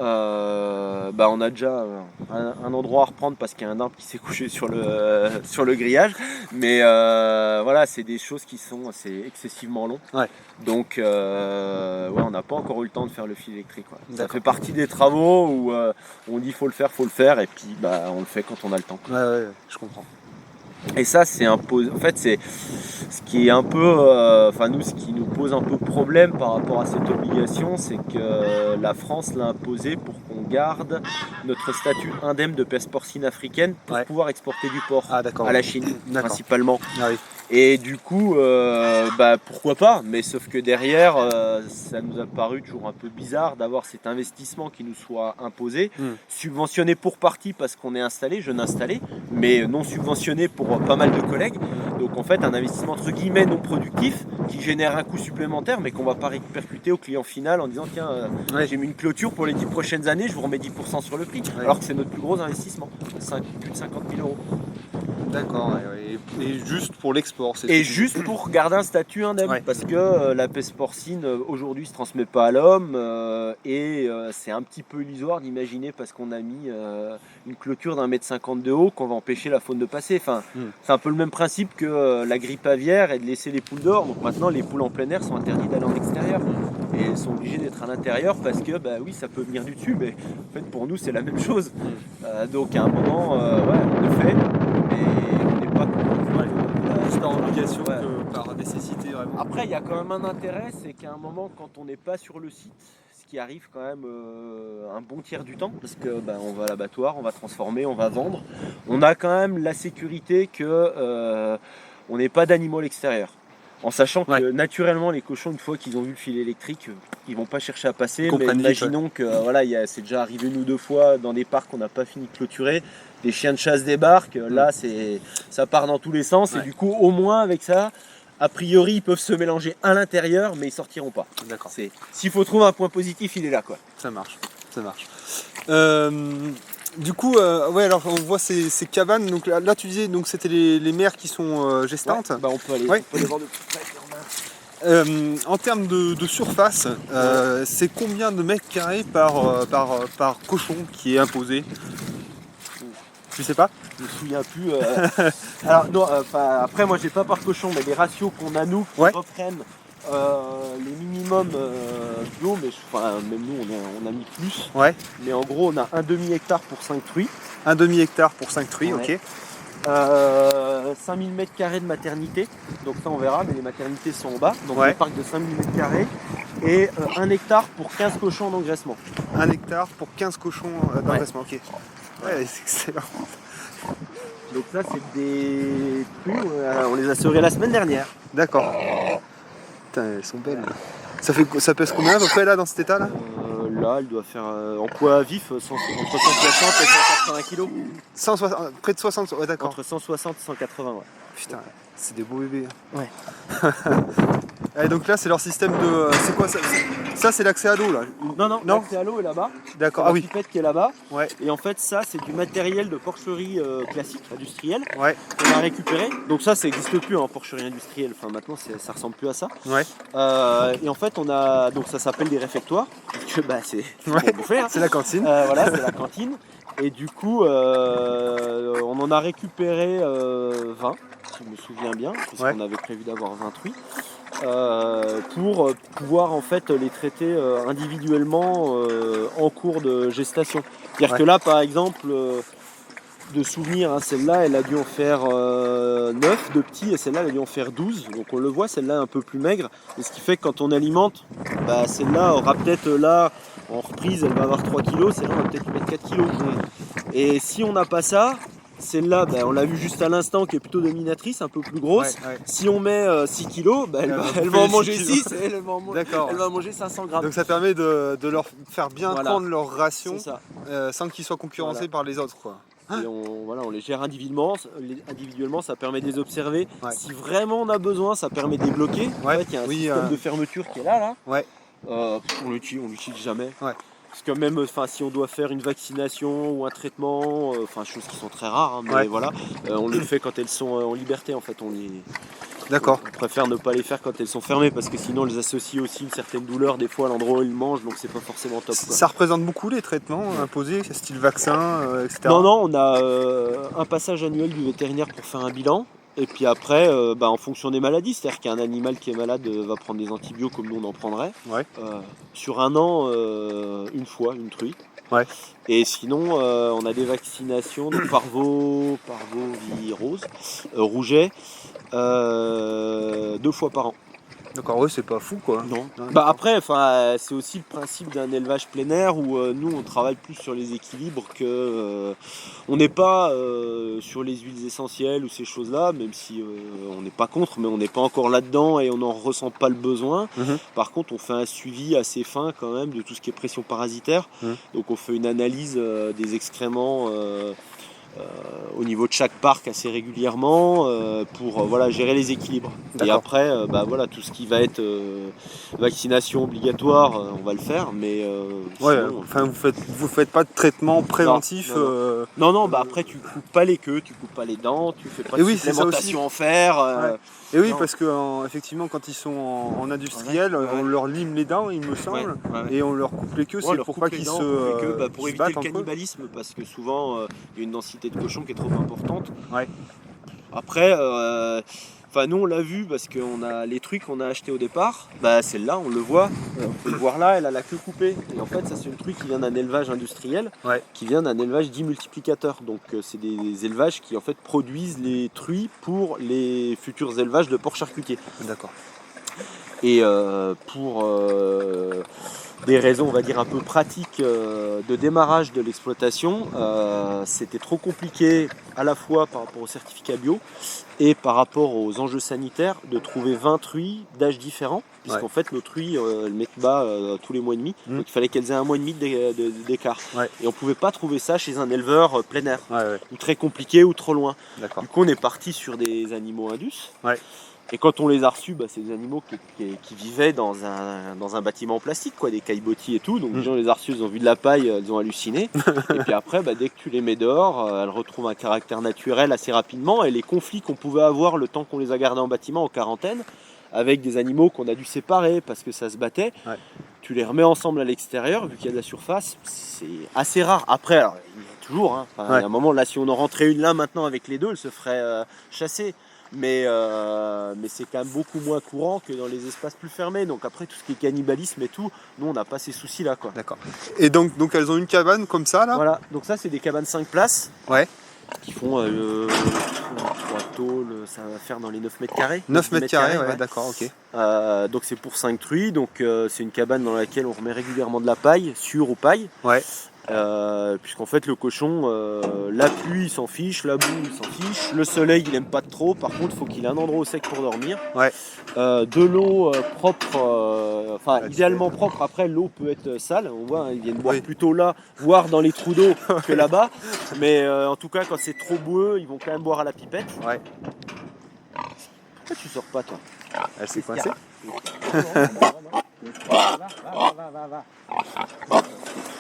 On a déjà un endroit à reprendre parce qu'il y a un arbre qui s'est couché sur le grillage, mais voilà, c'est des choses qui sont excessivement longs. Ouais. Donc on n'a pas encore eu le temps de faire le fil électrique. Ça fait partie des travaux où on dit faut le faire, et puis on le fait quand on a le temps. Ouais, je comprends. Et ça, c'est imposé. En fait, c'est ce qui est un peu, ce qui nous pose un peu problème par rapport à cette obligation, c'est que la France l'a imposé pour qu'on garde notre statut indemne de peste porcine africaine pour pouvoir exporter du porc à la Chine, principalement. Ah, oui. Et du coup, pourquoi pas, mais sauf que derrière, ça nous a paru toujours un peu bizarre d'avoir cet investissement qui nous soit imposé, subventionné pour partie parce qu'on est installé, jeune installé, mais non subventionné pour pas mal de collègues. Donc en fait, un investissement entre guillemets non productif qui génère un coût supplémentaire, mais qu'on va pas répercuter au client final en disant tiens, j'ai mis une clôture pour les 10 prochaines années, je vous remets 10% sur le prix, alors que c'est notre plus gros investissement, plus de 50 000 €. D'accord, et juste pour l'export. Et juste pour garder un statut indemne, parce que la peste porcine aujourd'hui se transmet pas à l'homme, et c'est un petit peu illusoire d'imaginer parce qu'on a mis une clôture d'1,50 m de haut qu'on va empêcher la faune de passer. C'est un peu le même principe que la grippe aviaire et de laisser les poules dehors. Donc maintenant les poules en plein air sont interdites d'aller en extérieur et elles sont obligées d'être à l'intérieur parce que oui, ça peut venir du dessus, mais en fait pour nous c'est la même chose. Donc à un moment on le fait, mais on n'est pas juste par obligation que par nécessité vraiment. Après il y a quand même un intérêt, c'est qu'à un moment quand on n'est pas sur le site, ce qui arrive quand même un bon tiers du temps, parce que on va à l'abattoir, on va transformer, on va vendre, on a quand même la sécurité que on n'ait pas d'animaux à l'extérieur. En sachant que naturellement les cochons, une fois qu'ils ont vu le fil électrique, ils vont pas chercher à passer, mais imaginons que c'est déjà arrivé 1 ou 2 fois dans des parcs qu'on n'a pas fini de clôturer, des chiens de chasse débarquent, là ça part dans tous les sens, et du coup au moins avec ça, a priori ils peuvent se mélanger à l'intérieur, mais ils sortiront pas. D'accord. S'il faut trouver un point positif, il est là quoi. Ça marche. Du coup, ouais, alors on voit ces cabanes. Donc là, tu disais, donc c'était les mères qui sont gestantes. Bah, on peut aller, Ouais. on peut les voir de plus près. En termes de surface, c'est combien de mètres carrés par cochon qui est imposé? Tu sais pas? Je me souviens plus. Alors non, après moi j'ai pas par cochon, mais les ratios qu'on a nous qui Ouais. reprennent les minimums bio, mais même nous on a mis plus. Ouais. Mais en gros on a un demi-hectare pour 5 truies, Un demi-hectare pour 5 truies, Ouais. ok. 5000 mètres carrés de maternité, donc ça on verra, mais les maternités sont en bas, donc Ouais. un parc de 5000 mètres carrés, et 1 hectare pour 15 cochons d'engraissement. 1 hectare pour 15 cochons d'engraissement, ok. Ouais, c'est excellent. Donc ça c'est des truies, on les a sevrées la semaine dernière. D'accord. Putain, elles sont belles. Ça pèse combien à peu près là dans cet état là? Là, elle doit faire en poids vif entre 160 et 180 kg. 160, près de 60, ouais d'accord. Entre 160 et 180, ouais. Putain, c'est des beaux bébés. Ouais. Et donc là c'est leur système de. C'est quoi ça? Ça c'est l'accès à l'eau là. Non, Non. l'accès à l'eau est là-bas. D'accord. La Ah oui. pipette qui est là-bas. Ouais. Et en fait, ça, c'est du matériel de porcherie classique, industriel, Ouais. qu'on a récupéré. Donc ça n'existe plus en porcherie industrielle. Enfin, maintenant, ça ressemble plus à ça. Ouais. Et en fait, on a. Donc ça s'appelle des réfectoires. Parce que c'est Ouais. pour bouffer, hein. C'est la cantine. Voilà, c'est la cantine. Et du coup, on en a récupéré 20, si je me souviens bien, parce Ouais. qu'on avait prévu d'avoir 20 truies, pour pouvoir en fait les traiter individuellement en cours de gestation. C'est-à-dire Ouais. que là, par exemple, de souvenir, hein, celle-là, elle a dû en faire 9 de petits, et celle-là, elle a dû en faire 12. Donc on le voit, celle-là est un peu plus maigre. Et ce qui fait que quand on alimente, celle-là aura peut-être là, en reprise, elle va avoir 3 kg, celle-là, on va peut-être lui mettre 4 kg. Et si on n'a pas ça, celle-là, on l'a vu juste à l'instant, qui est plutôt dominatrice, un peu plus grosse. Ouais, ouais. Si on met 6 kg, elle Elle va en bouffer manger les 6 6 et elle va D'accord. en manger 500 grammes. Donc ça permet de leur faire bien Voilà. prendre leur ration C'est ça. sans qu'ils soient concurrencés Voilà. par les autres quoi. Et on les gère individuellement, ça permet de les observer. Ouais. Si vraiment on a besoin, ça permet de les bloquer. Ouais. En fait, il y a un Oui, système de fermeture qui est là. Ouais. On l'utilise jamais. Ouais. Parce que même si on doit faire une vaccination ou un traitement, choses qui sont très rares, hein, mais Ouais. voilà, on le fait quand elles sont en liberté. En fait, D'accord. on préfère ne pas les faire quand elles sont fermées parce que sinon elles associent aussi une certaine douleur des fois à l'endroit où ils mangent, donc c'est pas forcément top, quoi. Ça représente beaucoup les traitements imposés, style vaccin, etc. Non, on a un passage annuel du vétérinaire pour faire un bilan. Et puis après, en fonction des maladies, c'est-à-dire qu'un animal qui est malade va prendre des antibiotiques comme nous on en prendrait. Ouais. Sur un an, une fois, une truie. Ouais. Et sinon, on a des vaccinations de parvovirose, rouget, 2 fois par an. D'accord, ouais, c'est pas fou quoi. Non. Ouais. Après, c'est aussi le principe d'un élevage plein air où nous on travaille plus sur les équilibres que on n'est pas sur les huiles essentielles ou ces choses-là, même si on n'est pas contre, mais on n'est pas encore là-dedans et on n'en ressent pas le besoin. Mhm. Par contre, on fait un suivi assez fin quand même de tout ce qui est pression parasitaire. Donc on fait une analyse des excréments au niveau de chaque parc assez régulièrement pour gérer les équilibres. D'accord. Et après, tout ce qui va être vaccination obligatoire, on va le faire, mais Ouais, sinon, enfin vous faites pas de traitement préventif. non, après tu coupes pas les queues, tu coupes pas les dents, tu fais pas Et de oui, c'est ça supplémentation en fer. Ouais. Et oui, non. parce que effectivement, quand ils sont en industriel, Ouais. on leur lime les dents, il me semble, Ouais. et on leur coupe les queues, Ouais, c'est leur pour coupe pas les qu'ils dents, se, coupe les queues, pour se éviter le battent entre eux. cannibalisme, parce que souvent il y a une densité de cochon qui est trop importante. Ouais. Après, nous on l'a vu parce qu'on a les trucs qu'on a achetés au départ, celle-là on le voit, on peut le voir là, elle a la queue coupée. Et en fait ça c'est une truc qui vient d'un élevage industriel, Ouais. qui vient d'un élevage dit multiplicateur. Donc c'est des élevages qui en fait produisent les truies pour les futurs élevages de porcs charcutiers. D'accord. Et pour des raisons, on va dire, un peu pratiques de démarrage de l'exploitation, c'était trop compliqué à la fois par rapport au certificat bio et par rapport aux enjeux sanitaires de trouver 20 truies d'âges différents, puisqu'en fait nos truies elles mettent bas tous les mois et demi, donc il fallait qu'elles aient un mois et demi d'écart. Ouais. Et on pouvait pas trouver ça chez un éleveur plein air, Ouais. ou très compliqué ou trop loin. D'accord. Du coup on est parti sur des animaux indus. Ouais. Et quand on les a reçus, c'est des animaux qui vivaient dans un bâtiment en plastique, quoi, des caillebotis et tout. Donc les gens les a reçus, ils ont vu de la paille, ils ont halluciné. Et puis après, dès que tu les mets dehors, elles retrouvent un caractère naturel assez rapidement. Et les conflits qu'on pouvait avoir le temps qu'on les a gardés en bâtiment en quarantaine, avec des animaux qu'on a dû séparer parce que ça se battait, tu les remets ensemble à l'extérieur, vu qu'il y a de la surface, c'est assez rare. Après, alors, il y a toujours, il y a un moment, là, si on en rentrait une là maintenant avec les deux, elle se ferait chasser. Mais c'est quand même beaucoup moins courant que dans les espaces plus fermés. Donc après, tout ce qui est cannibalisme et tout, nous, on n'a pas ces soucis-là, quoi. D'accord. Et donc elles ont une cabane comme ça, là ? Voilà, donc ça, c'est des cabanes 5 places. Ouais. Qui font 3 tôles, ça va faire dans les 9 mètres carrés. 9 mètres carrés, ouais, d'accord, ok. Donc c'est pour 5 truies, donc c'est une cabane dans laquelle on remet régulièrement de la paille, sur aux pailles. Ouais. Puisqu'en fait le cochon, la pluie il s'en fiche, la boue il s'en fiche, le soleil il aime pas trop, par contre il faut qu'il ait un endroit au sec pour dormir. Ouais. De l'eau propre, idéalement propre, après l'eau peut être sale, on voit, ils viennent boire plutôt là, voire dans les trous d'eau que là-bas, mais en tout cas quand c'est trop boueux, ils vont quand même boire à la pipette. Ouais. Pourquoi tu sors pas toi ? Elle s'est coincée. Va.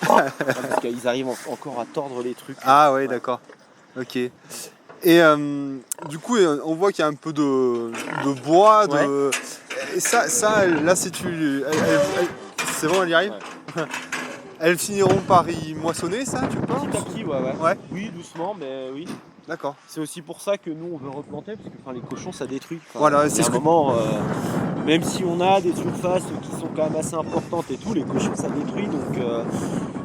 Parce qu'ils arrivent encore à tordre les trucs. Ah ouais, d'accord. Ok. Et du coup, on voit qu'il y a un peu de bois. Et ça là, si tu... c'est bon, elle y arrive. Elles finiront par y moissonner, ça, tu penses ? Petit à petit, ouais. Oui, doucement, mais oui. D'accord. C'est aussi pour ça que nous, on veut replanter, parce que les cochons, ça détruit. Voilà, c'est un moment, même si on a des surfaces qui sont quand même assez importantes et tout, les cochons, ça détruit. Donc,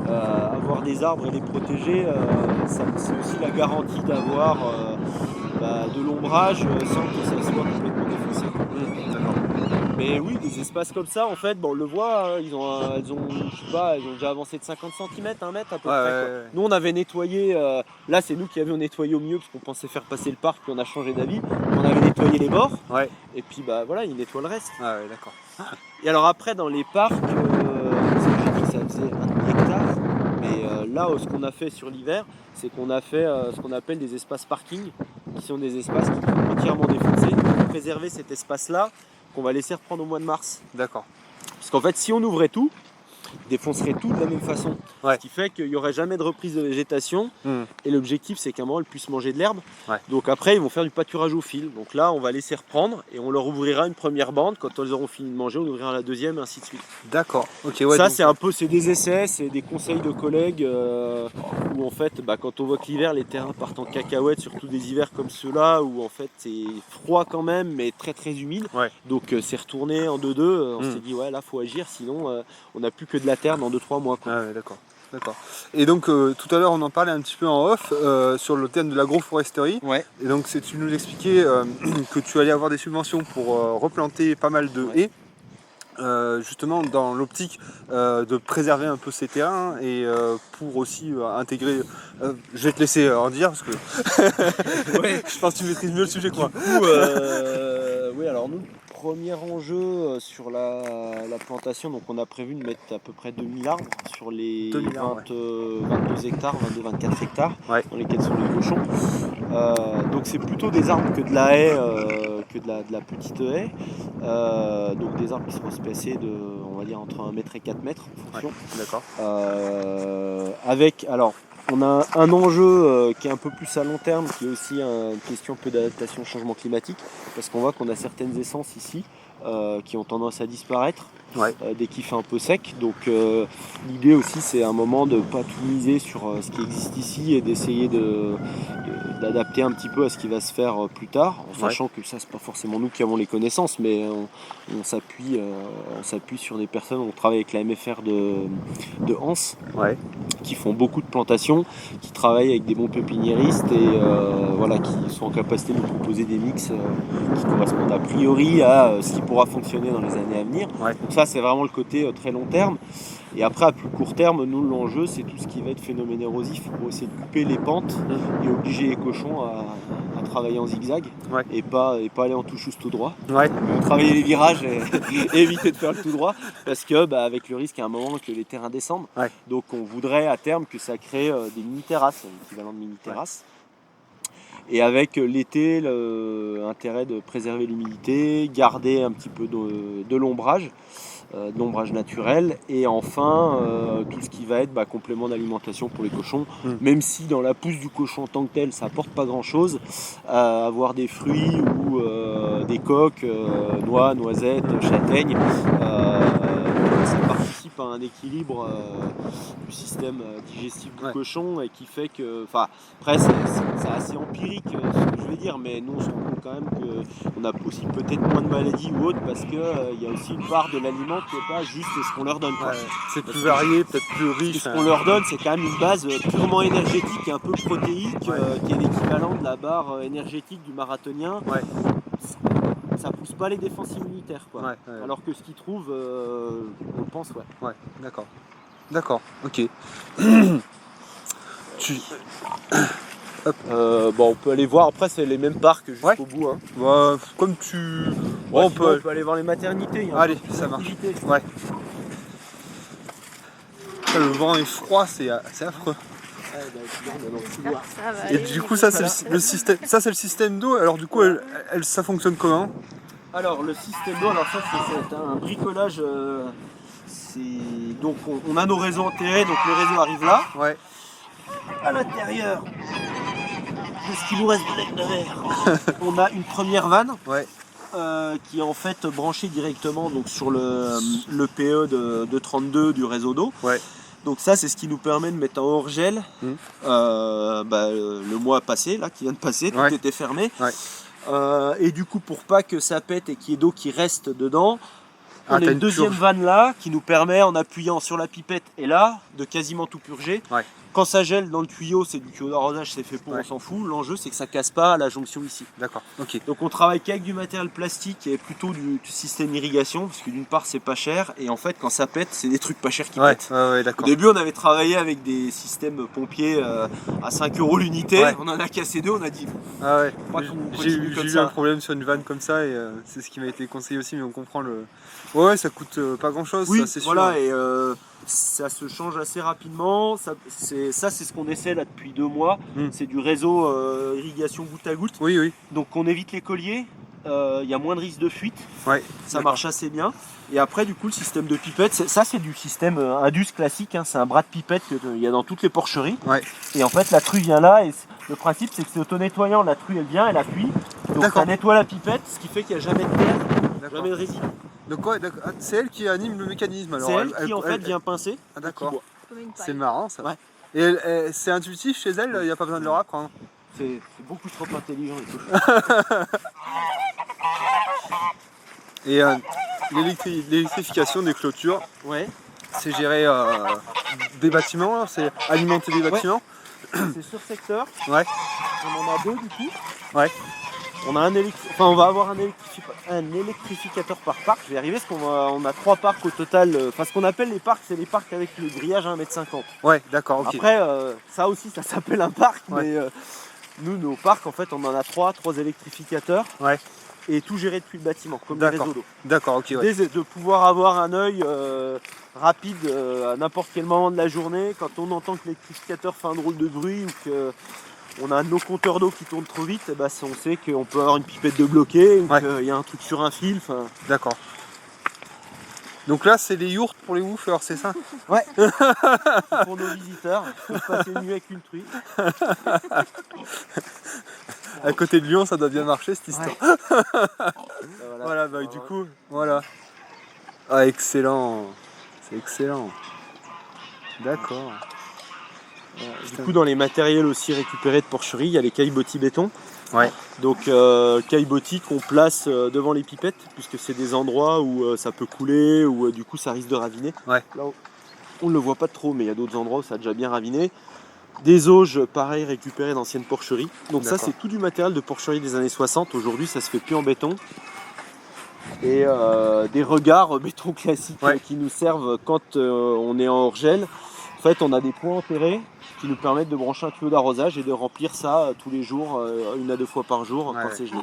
avoir des arbres et les protéger, c'est aussi la garantie d'avoir de l'ombrage sans que ça soit complètement défoncé. D'accord. Mais oui, des espaces comme ça, en fait, on le voit, elles ont déjà avancé de 50 cm, 1 mètre à peu près. Ouais. Nous, on avait nettoyé, là c'est nous qui avions nettoyé au mieux, parce qu'on pensait faire passer le parc, puis on a changé d'avis. On avait nettoyé les bords, et puis voilà, ils nettoient le reste. Ah ouais, d'accord. Et alors après, dans les parcs, j'ai dit que ça faisait 1 hectare, mais là, ce qu'on a fait sur l'hiver, c'est qu'on a fait ce qu'on appelle des espaces parking, qui sont des espaces qui sont entièrement défoncés, pour préserver cet espace-là, qu'on va laisser reprendre au mois de mars. D'accord. Parce qu'en fait, si on ouvrait tout, défoncerait tout de la même façon. Ce qui fait qu'il n'y aurait jamais de reprise de végétation. Et l'objectif, c'est qu'à un moment, elles puissent manger de l'herbe. Donc après, ils vont faire du pâturage au fil. Donc là, on va laisser reprendre et on leur ouvrira une première bande. Quand elles auront fini de manger, on ouvrira la deuxième, et ainsi de suite. D'accord. Okay, ça, c'est des essais, c'est des conseils de collègues où en fait, quand on voit que l'hiver, les terrains partent en cacahuète, surtout des hivers comme ceux-là, où en fait, c'est froid quand même, mais très très humide. Donc c'est retourné en 2-2. On s'est dit, là, faut agir, sinon on n'a plus que de la terre dans 2-3 mois. Ah ouais, d'accord. Et donc tout à l'heure on en parlait un petit peu en off sur le thème de l'agroforesterie. Et donc tu nous expliquais que tu allais avoir des subventions pour replanter pas mal de haies. Justement dans l'optique de préserver un peu ces terrains et pour aussi intégrer... je vais te laisser en dire parce que je pense que tu maîtrises mieux le sujet que moi. Oui, alors nous, premier enjeu sur la plantation, donc on a prévu de mettre à peu près 2000 arbres sur les 22 hectares, 22-24 hectares dans lesquels sont les cochons. Donc c'est plutôt des arbres que de la haie, que de la petite haie. Donc des arbres qui seront espacés de, on va dire, entre 1 mètre et 4 mètres en fonction. D'accord. On a un enjeu qui est un peu plus à long terme, qui est aussi une question un peu d'adaptation au changement climatique, parce qu'on voit qu'on a certaines essences ici qui ont tendance à disparaître dès qu'il fait un peu sec. Donc l'idée aussi, c'est à un moment de ne pas tout miser sur ce qui existe ici et d'essayer d'adapter un petit peu à ce qui va se faire plus tard, en sachant que ça, c'est pas forcément nous qui avons les connaissances, mais on s'appuie sur des personnes. On travaille avec la MFR de Anse, qui font beaucoup de plantations, qui travaillent avec des bons pépiniéristes et qui sont en capacité de nous proposer des mix qui correspondent a priori à ce qui pourra fonctionner dans les années à venir. Donc ça, c'est vraiment le côté très long terme. Et après, à plus court terme, nous, l'enjeu, c'est tout ce qui va être phénomène érosif pour essayer de couper les pentes et obliger les cochons à travailler en zigzag et pas aller en touchous tout droit. Travailler les virages et éviter de faire le tout droit parce que avec le risque à un moment que les terrains descendent. Donc on voudrait à terme que ça crée des mini-terrasses, l'équivalent de mini-terrasses. Et avec l'été, l'intérêt de préserver l'humidité, garder un petit peu de l'ombrage. De l'ombrage naturel, et enfin tout ce qui va être complément d'alimentation pour les cochons, même si dans la pousse du cochon en tant que tel ça apporte pas grand chose, avoir des fruits ou des coques, noix, noisettes, châtaignes, ça participe à un équilibre du système digestif du cochon, et qui fait que, après c'est assez empirique ce que je vais dire, mais nous on se rend compte quand même qu'on a aussi peut-être moins de maladies ou autres, parce qu'il y a aussi une part de l'aliment qui n'est pas juste ce qu'on leur donne. C'est plus varié, peut-être plus riche. Ce qu'on leur donne, c'est quand même une base purement énergétique et un peu protéique, qui est l'équivalent de la barre énergétique du marathonien. Ça pousse pas les défenses immunitaires, alors que ce qu'ils trouvent, on pense, D'accord, ok. On peut aller voir, après c'est les mêmes parcs jusqu'au bout. Hein. Comme tu... on peut aller voir les maternités. Allez, ça marche. Le vent est froid, c'est affreux. Et du coup, ça c'est le système. Ça c'est le système d'eau. Alors du coup, ça fonctionne comment? Alors le système d'eau, ça c'est un bricolage. Donc on a nos réseaux enterrés, donc le réseau arrive là. À l'intérieur de ce qui nous reste de laine de verre, on a une première vanne. Qui est en fait branchée directement donc sur le PE de 32 du réseau d'eau. Donc ça c'est ce qui nous permet de mettre en hors-gel le mois passé, là qui vient de passer, tout était fermé. Et du coup pour pas que ça pète et qu'il y ait d'eau qui reste dedans, on a une deuxième vanne là qui nous permet, en appuyant sur la pipette et là, de quasiment tout purger. Quand ça gèle dans le tuyau, c'est du tuyau d'arrosage, c'est fait pour, on s'en fout. L'enjeu c'est que ça casse pas à la jonction ici. D'accord, ok. Donc on travaille qu'avec du matériel plastique et plutôt du système irrigation, parce que d'une part c'est pas cher, et en fait quand ça pète, c'est des trucs pas chers qui pètent. Au début on avait travaillé avec des systèmes pompiers à 5 € l'unité, on en a cassé 2, on a dit... J'ai eu un problème sur une vanne comme ça, et c'est ce qui m'a été conseillé aussi, mais on comprend le... ça coûte pas grand chose, ça c'est sûr. Et ça se change assez rapidement. C'est ce qu'on essaie là depuis 2 mois. C'est du réseau irrigation goutte à goutte. Donc on évite les colliers. Il y a moins de risque de fuite. Ça marche assez bien. Et après du coup le système de pipette, c'est du système Indus classique. C'est un bras de pipette qu'il y a dans toutes les porcheries. Et en fait la true vient là. Et le principe c'est que c'est auto-nettoyant. La true elle vient, elle appuie. Donc ça nettoie la pipette, ce qui fait qu'il n'y a jamais de terre, jamais de résidus. Donc c'est elle qui anime le mécanisme alors. C'est elle qui en fait vient pincer. D'accord. C'est marrant ça. Et c'est intuitif chez elle, il n'y a pas besoin de leur apprendre. C'est beaucoup trop intelligent et tout. Et l'électrification des clôtures, c'est gérer des bâtiments, c'est alimenter des bâtiments. C'est sur secteur. On en a 2 du coup. On a on va avoir un électrificateur par parc. Je vais y arriver parce qu'on a 3 parcs au total. Ce qu'on appelle les parcs, c'est les parcs avec le grillage à 1,50 m. D'accord, ok. Après, ça aussi, ça s'appelle un parc, mais nous, nos parcs, en fait, on en a 3 électrificateurs. Et tout géré depuis le bâtiment, comme le réseau d'eau. D'accord, ok. De pouvoir avoir un œil rapide à n'importe quel moment de la journée, quand on entend que l'électrificateur fait un drôle de bruit ou que on a nos compteurs d'eau qui tournent trop vite, on sait qu'on peut avoir une pipette de bloquée ou qu'il y a un truc sur un fil. D'accord. Donc là, c'est les yourtes pour les woofers, c'est ça? Pour nos visiteurs, il faut passer une nuit avec une truie. À côté de Lyon, ça doit bien marcher cette histoire. Du coup, excellent. C'est excellent. D'accord. Du coup, dans les matériels aussi récupérés de porcherie, il y a les caillebotis béton. Donc, caillebotis qu'on place devant les pipettes, puisque c'est des endroits où ça peut couler, ou du coup ça risque de raviner. Là, on ne le voit pas trop, mais il y a d'autres endroits où ça a déjà bien raviné. Des auges, pareil, récupérées d'anciennes porcheries. Donc ça, c'est tout du matériel de porcherie des années 60. Aujourd'hui, ça se fait plus en béton. Et des regards béton classiques qui nous servent quand on est en hors-gel. En fait, on a des points enterrés qui nous permettent de brancher un tuyau d'arrosage et de remplir ça tous les jours, 1 à 2 fois par jour quand c'est gelé.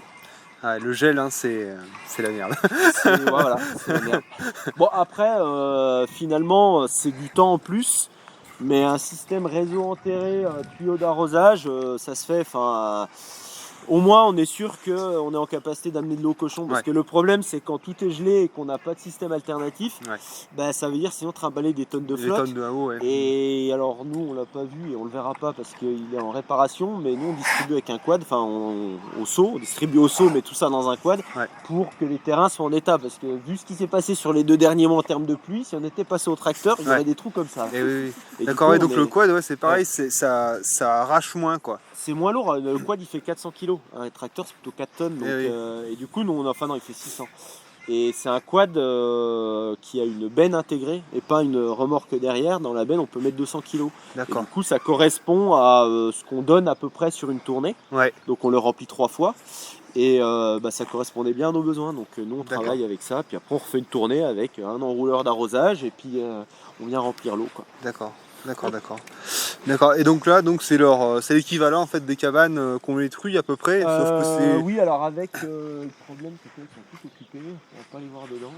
Le gel, c'est la merde. C'est la merde. Bon, après, finalement, c'est du temps en plus. Mais un système réseau enterré, tuyau d'arrosage, ça se fait. Au moins, on est sûr qu'on est en capacité d'amener de l'eau au cochon. Parce que le problème, c'est quand tout est gelé et qu'on n'a pas de système alternatif, ça veut dire sinon trimballer des tonnes de flotte. Des tonnes de haut, Et alors, nous, on l'a pas vu et on le verra pas parce qu'il est en réparation. Mais nous, on distribue avec un quad, au seau. On distribue au seau, mais tout ça dans un quad pour que les terrains soient en état. Parce que vu ce qui s'est passé sur les 2 derniers mois en termes de pluie, si on était passé au tracteur, il y aurait des trous comme ça. Et d'accord, donc le quad, c'est pareil, ça arrache moins, quoi. C'est moins lourd, le quad il fait 400 kg, un tracteur c'est plutôt 4 tonnes, donc, et du coup nous il fait 600. Et c'est un quad qui a une benne intégrée et pas une remorque derrière. Dans la benne on peut mettre 200 kg. D'accord. Et du coup ça correspond à ce qu'on donne à peu près sur une tournée. Donc on le remplit 3 fois. Et ça correspondait bien à nos besoins. Donc nous on travaille avec ça. Puis après on refait une tournée avec un enrouleur d'arrosage et puis on vient remplir l'eau, quoi. D'accord. Et donc là, c'est l'équivalent en fait des cabanes qu'on détruit à peu près. Sauf que c'est... Oui, alors avec le problème c'est qu'ils sont tous occupés, on va pas les voir dedans.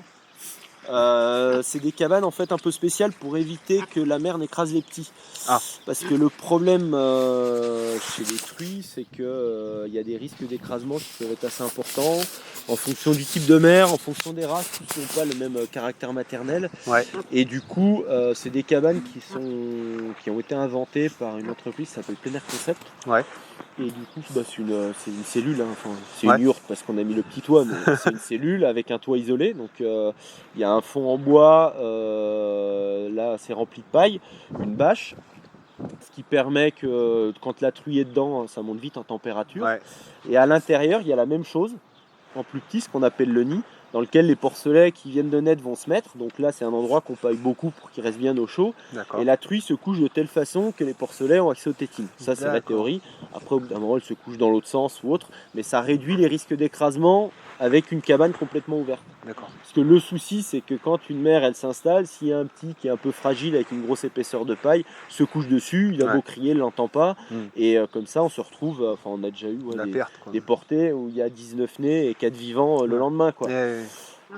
C'est des cabanes en fait un peu spéciales pour éviter que la mer n'écrase les petits. Parce que le problème chez les truies, c'est que y a des risques d'écrasement qui peuvent être assez importants en fonction du type de mer, en fonction des races, tous n'ont pas le même caractère maternel. Et du coup, c'est des cabanes qui ont été inventées par une entreprise qui s'appelle Plein Air Concept. Et du coup, c'est une cellule, c'est une yourte parce qu'on a mis le petit toit, mais c'est une cellule avec un toit isolé. Donc il y a un fond en bois, là c'est rempli de paille, une bâche, ce qui permet que quand la truie est dedans, ça monte vite en température. Et à l'intérieur, il y a la même chose, en plus petit, ce qu'on appelle le nid, dans lequel les porcelets qui viennent de naître vont se mettre. Donc là, c'est un endroit qu'on paille beaucoup pour qu'il reste bien au chaud. Et la truie se couche de telle façon que les porcelets ont accès aux tétines. Ça, c'est la théorie. Après, au bout d'un moment, elle se couche dans l'autre sens ou autre. Mais ça réduit les risques d'écrasement avec une cabane complètement ouverte. Parce que le souci, c'est que quand une mère, elle s'installe, s'il y a un petit qui est un peu fragile avec une grosse épaisseur de paille, se couche dessus, il a beau crier, il ne l'entend pas. Et comme ça, on se retrouve, on a déjà eu des portées où il y a 19 nés et 4 vivants le lendemain, quoi.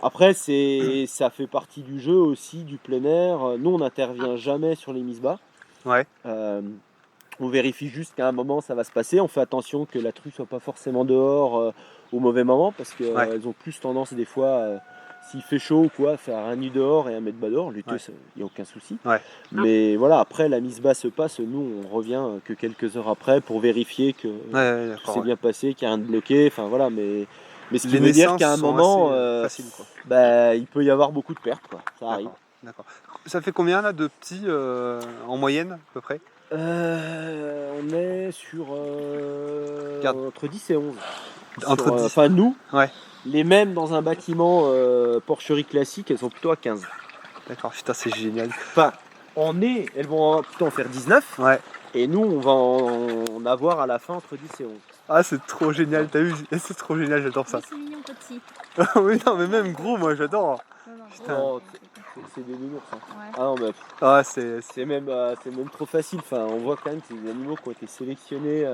Après, ça fait partie du jeu aussi, du plein air. Nous, on n'intervient jamais sur les mises bas. On vérifie juste qu'à un moment, ça va se passer. On fait attention que la true soit pas forcément dehors au mauvais moment, parce qu'elles ont plus tendance des fois, s'il fait chaud ou quoi, à faire un nid dehors et un mètre bas dehors. L'été, il n'y a aucun souci. Mais voilà, après, la mise bas se passe. Nous, on revient que quelques heures après pour vérifier que tout s'est bien passé, qu'il n'y a rien de bloqué. Enfin, voilà, mais ce qui veut dire qu'à un moment, facile, quoi. Il peut y avoir beaucoup de pertes, quoi. Ça arrive. Ça fait combien là de petits en moyenne à peu près? On est sur entre 10 et 11. Nous, les mêmes dans un bâtiment porcherie classique, elles sont plutôt à 15. D'accord, putain, c'est génial. Elles vont plutôt en faire 19. Et nous, on va en avoir à la fin entre 10 et 11. Ah, c'est trop génial, t'as vu? C'est trop génial, j'adore ça. C'est mignon petit. Oui, non, mais même gros, moi j'adore. C'est des nounours. C'est même trop facile. On voit quand même que c'est des animaux qui ont été sélectionnés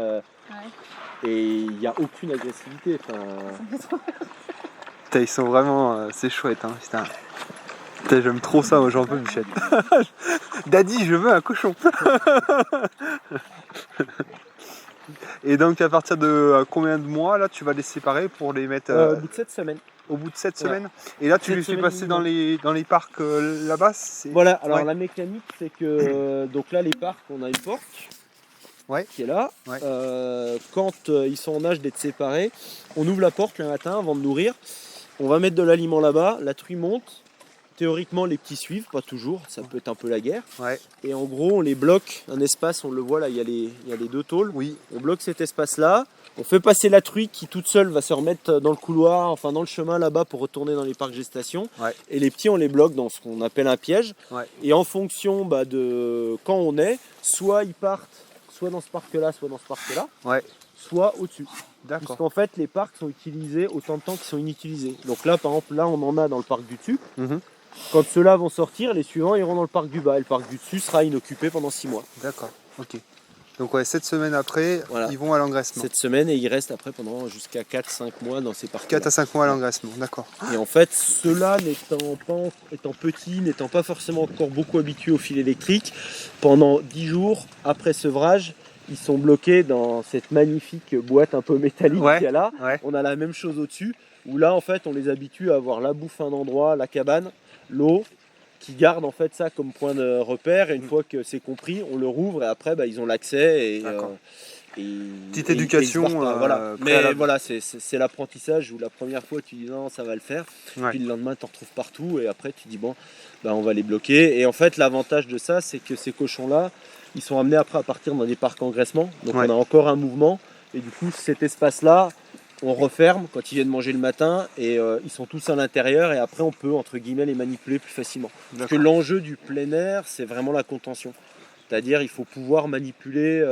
et il n'y a aucune agressivité. Ils sont vraiment... c'est chouette, hein, putain. J'aime trop ça, moi j'en peux, Michel. Daddy, je veux un cochon. Et donc à partir de combien de mois là tu vas les séparer pour les mettre au bout de 7 semaines. Au bout de 7 semaines. Et là tu les fais passer dans les parcs là-bas. Voilà, alors la mécanique c'est que donc là les parcs, on a une porte qui est là. Quand ils sont en âge d'être séparés, on ouvre la porte le matin avant de nourrir. On va mettre de l'aliment là-bas, la truie monte. Théoriquement, les petits suivent, pas toujours, ça peut être un peu la guerre. Et en gros, on les bloque, un espace, on le voit là, il y a les 2 tôles. On bloque cet espace-là, on fait passer la truie qui toute seule va se remettre dans le couloir, enfin dans le chemin là-bas pour retourner dans les parcs gestation. Et les petits, on les bloque dans ce qu'on appelle un piège. Et en fonction de quand on est, soit ils partent, soit dans ce parc-là, soit dans ce parc-là, soit au-dessus. Puisqu'en fait, les parcs sont utilisés autant de temps qu'ils sont inutilisés. Donc là, par exemple, on en a dans le parc du dessus. Quand ceux-là vont sortir, les suivants iront dans le parc du bas. Et le parc du dessus sera inoccupé pendant 6 mois. D'accord, ok. Donc ouais, 7 semaines après, Voilà. ils vont à l'engraissement. Cette semaine, et ils restent après pendant jusqu'à 4-5 mois dans ces parcs. 4 à 5 mois à l'engraissement, d'accord. Et en fait, ceux-là, étant petits, n'étant pas forcément encore beaucoup habitués au fil électrique, pendant 10 jours après sevrage, ils sont bloqués dans cette magnifique boîte un peu métallique qu'il y a là. Ouais. On a la même chose au-dessus, où là, en fait, on les habitue à avoir la bouffe à un endroit, la cabane, l'eau, qui gardent en fait ça comme point de repère. Et une fois que c'est compris, on le rouvre et après, bah, ils ont l'accès. Petite éducation. Voilà. Mais voilà, c'est l'apprentissage où la première fois tu dis non, ça va le faire. Ouais. Puis le lendemain, tu en retrouves partout. Et après, tu dis bon, bah, on va les bloquer. Et en fait, l'avantage de ça, c'est que ces cochons-là, ils sont amenés après à partir dans des parcs engraissement. Donc on a encore un mouvement. Et du coup, cet espace-là, on referme quand ils viennent manger le matin. Et ils sont tous à l'intérieur. Et après, on peut, entre guillemets, les manipuler plus facilement. Parce que l'enjeu du plein air, c'est vraiment la contention. C'est-à-dire il faut pouvoir manipuler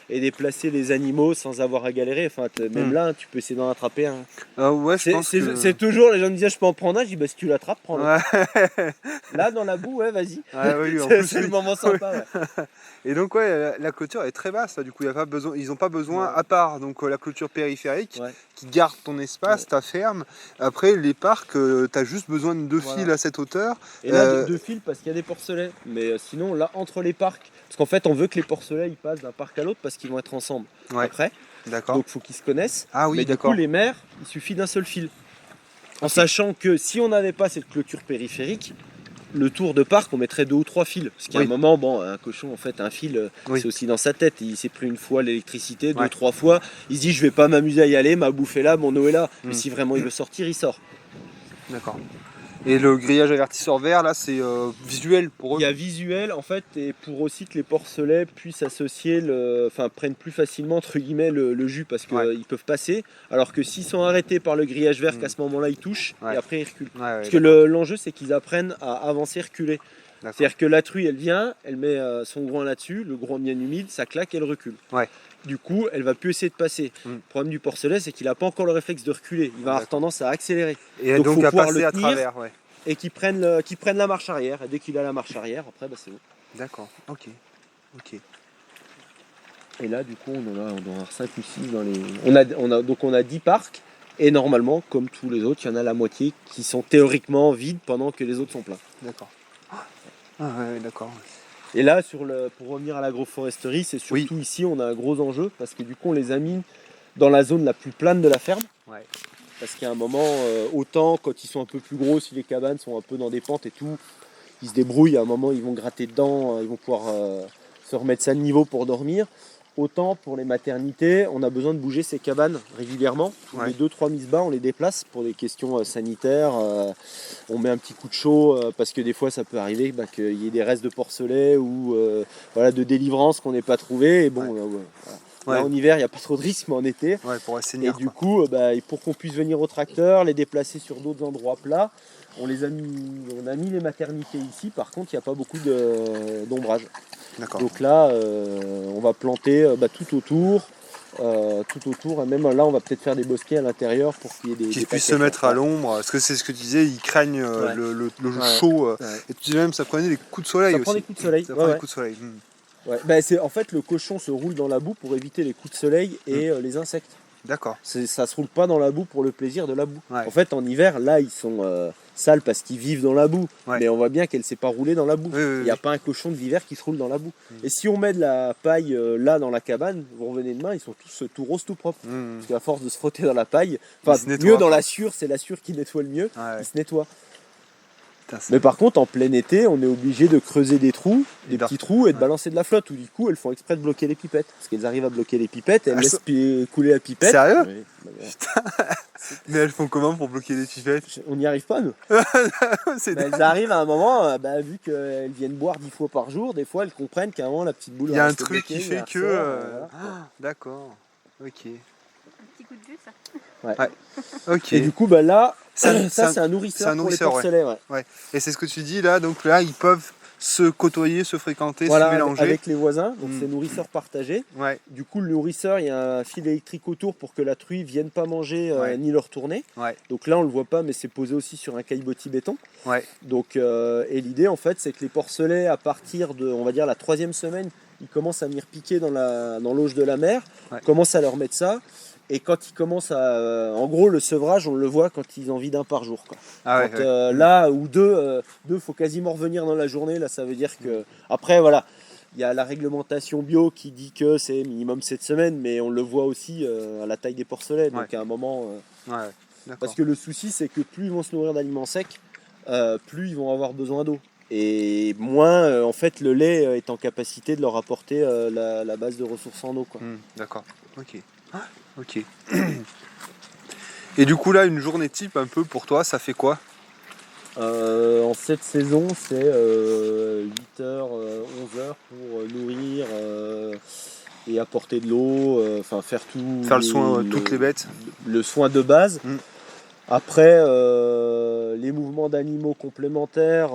et déplacer les animaux sans avoir à galérer. Enfin, même là, tu peux essayer d'en attraper un. Ouais, c'est toujours, les gens me disaient, je peux en prendre un. Je dis, bah, si tu l'attrapes, prends-le. Ouais. Là, dans la boue, ouais, vas-y. Oui, c'est le moment sympa. Ouais. Et donc, la clôture est très basse. Là, du coup, ils n'ont pas besoin, à part donc, la clôture périphérique qui garde ton espace, ta ferme. Après, les parcs, tu as juste besoin de 2 fils à cette hauteur. Et là, 2 fils parce qu'il y a des porcelets. Mais sinon, là, entre les parcs, parce qu'en fait, on veut que les porcelets ils passent d'un parc à l'autre parce qu'ils vont être ensemble après. D'accord. Donc, il faut qu'ils se connaissent. Ah oui, mais du coup, les mères, il suffit d'un seul fil. En sachant que si on n'avait pas cette clôture périphérique, le tour de parc, on mettrait 2 ou 3 fils. Parce qu'à un moment, bon, un cochon, en fait, un fil, c'est aussi dans sa tête. Il s'est pris une fois l'électricité, 2, 3 fois. Il se dit, je vais pas m'amuser à y aller, ma bouffe est là, mon eau est là. Mais si vraiment il veut sortir, il sort. D'accord. Et le grillage avertisseur vert, là, c'est visuel pour eux. Il y a visuel, en fait, et pour aussi que les porcelets puissent associer, prennent plus facilement, entre guillemets, le jus, parce qu'ils peuvent passer. Alors que s'ils sont arrêtés par le grillage vert, qu'à ce moment-là, ils touchent, et après, ils reculent. Parce que l'enjeu, c'est qu'ils apprennent à avancer, reculer. C'est-à-dire que la truie, elle vient, elle met son groin là-dessus, le groin bien humide, ça claque, elle recule. Du coup, elle va plus essayer de passer. Le problème du porcelet, c'est qu'il n'a pas encore le réflexe de reculer. Il va avoir tendance à accélérer. Et donc faut à pouvoir passer le à tenir travers. et qu'il prenne la marche arrière. Et dès qu'il a la marche arrière, après, bah, c'est bon. D'accord, ok. Et là, du coup, on doit avoir 5 ou 6 dans les... Donc on a 10 parcs. Et normalement, comme tous les autres, il y en a la moitié qui sont théoriquement vides pendant que les autres sont pleins. D'accord. D'accord. Et là, pour revenir à l'agroforesterie, c'est surtout ici, on a un gros enjeu parce que du coup, on les a mis dans la zone la plus plane de la ferme. Parce qu'à un moment, autant quand ils sont un peu plus gros, si les cabanes sont un peu dans des pentes et tout, ils se débrouillent. À un moment, ils vont gratter dedans, ils vont pouvoir se remettre ça de niveau pour dormir. Autant pour les maternités, on a besoin de bouger ces cabanes régulièrement. Les 2-3 mises bas, on les déplace pour des questions sanitaires. On met un petit coup de chaud parce que des fois ça peut arriver qu'il y ait des restes de porcelet ou de délivrance qu'on n'ait pas trouvé. Et bon, là, en hiver, il n'y a pas trop de risques, mais en été. Pour assainir, et du coup, pour qu'on puisse venir au tracteur, les déplacer sur d'autres endroits plats, on a mis les maternités ici. Par contre, il n'y a pas beaucoup d'ombrage. Donc là, on va planter tout autour, et même là, on va peut-être faire des bosquets à l'intérieur pour qu'il y ait des qu'ils puissent se mettre à l'ombre, parce que c'est ce que tu disais, ils craignent le chaud, et tu disais même ça prenait des coups de soleil aussi. Ça prend des coups de soleil. Ça prend des coups de soleil. En fait, le cochon se roule dans la boue pour éviter les coups de soleil et les insectes. D'accord. Ça se roule pas dans la boue pour le plaisir de la boue. En fait, en hiver, là, ils sont sales parce qu'ils vivent dans la boue. Mais on voit bien qu'elle ne s'est pas roulée dans la boue. Il n'y a pas un cochon de l'hiver qui se roule dans la boue. Et si on met de la paille là dans la cabane, vous revenez demain, ils sont tous tout roses, tout propres. Parce qu'à force de se frotter dans la paille, mieux dans la sûre, c'est la sûre qui nettoie le mieux. Ils se nettoient. Mais par contre, en plein été, on est obligé de creuser des trous, des petits trous et de balancer de la flotte. Ou du coup, elles font exprès de bloquer les pipettes. Parce qu'elles arrivent à bloquer les pipettes, elles laissent couler la pipette. Sérieux ? Putain. Mais elles font comment pour bloquer les pipettes ? On n'y arrive pas, nous. Elles arrivent à un moment, vu qu'elles viennent boire 10 fois par jour, des fois elles comprennent qu'à un moment la petite boule... Il y a un truc qui fait que... D'accord, ok. Petit coup de vue, ça. Ok. Et du coup, là, ça c'est un nourrisseur pour les porcelets. Et c'est ce que tu dis là, donc là ils peuvent se côtoyer, se fréquenter, se mélanger. Avec les voisins, donc c'est nourrisseur partagé. Du coup, le nourrisseur, il y a un fil électrique autour pour que la truie ne vienne pas manger ni le retourner. Donc là, on le voit pas, mais c'est posé aussi sur un caillebotis béton. Donc, et l'idée, en fait, c'est que les porcelets, à partir de, on va dire, la 3e semaine, ils commencent à venir piquer dans l'auge de la mère, Ouais. on commence à leur mettre ça. Et quand ils commencent à... en gros, le sevrage, on le voit quand ils en vident un par jour, quoi. Ah ouais, Quand, ouais. là, ou deux, faut quasiment revenir dans la journée. Là, ça veut dire que... Après, voilà, il y a la réglementation bio qui dit que c'est minimum 7 semaines, mais on le voit aussi à la taille des porcelets. Donc, Ouais. à un moment... Ouais, d'accord. parce que le souci, c'est que plus ils vont se nourrir d'aliments secs, plus ils vont avoir besoin d'eau. Et moins, en fait, le lait est en capacité de leur apporter la base de ressources en eau, quoi. D'accord. Ok. Ah, ok. Et du coup là, une journée type un peu pour toi, ça fait quoi? En cette saison, c'est 8h, 11h pour nourrir et apporter de l'eau, enfin faire tout. Faire le soin, toutes les bêtes. Le soin de base. Mm. Après, les mouvements d'animaux complémentaires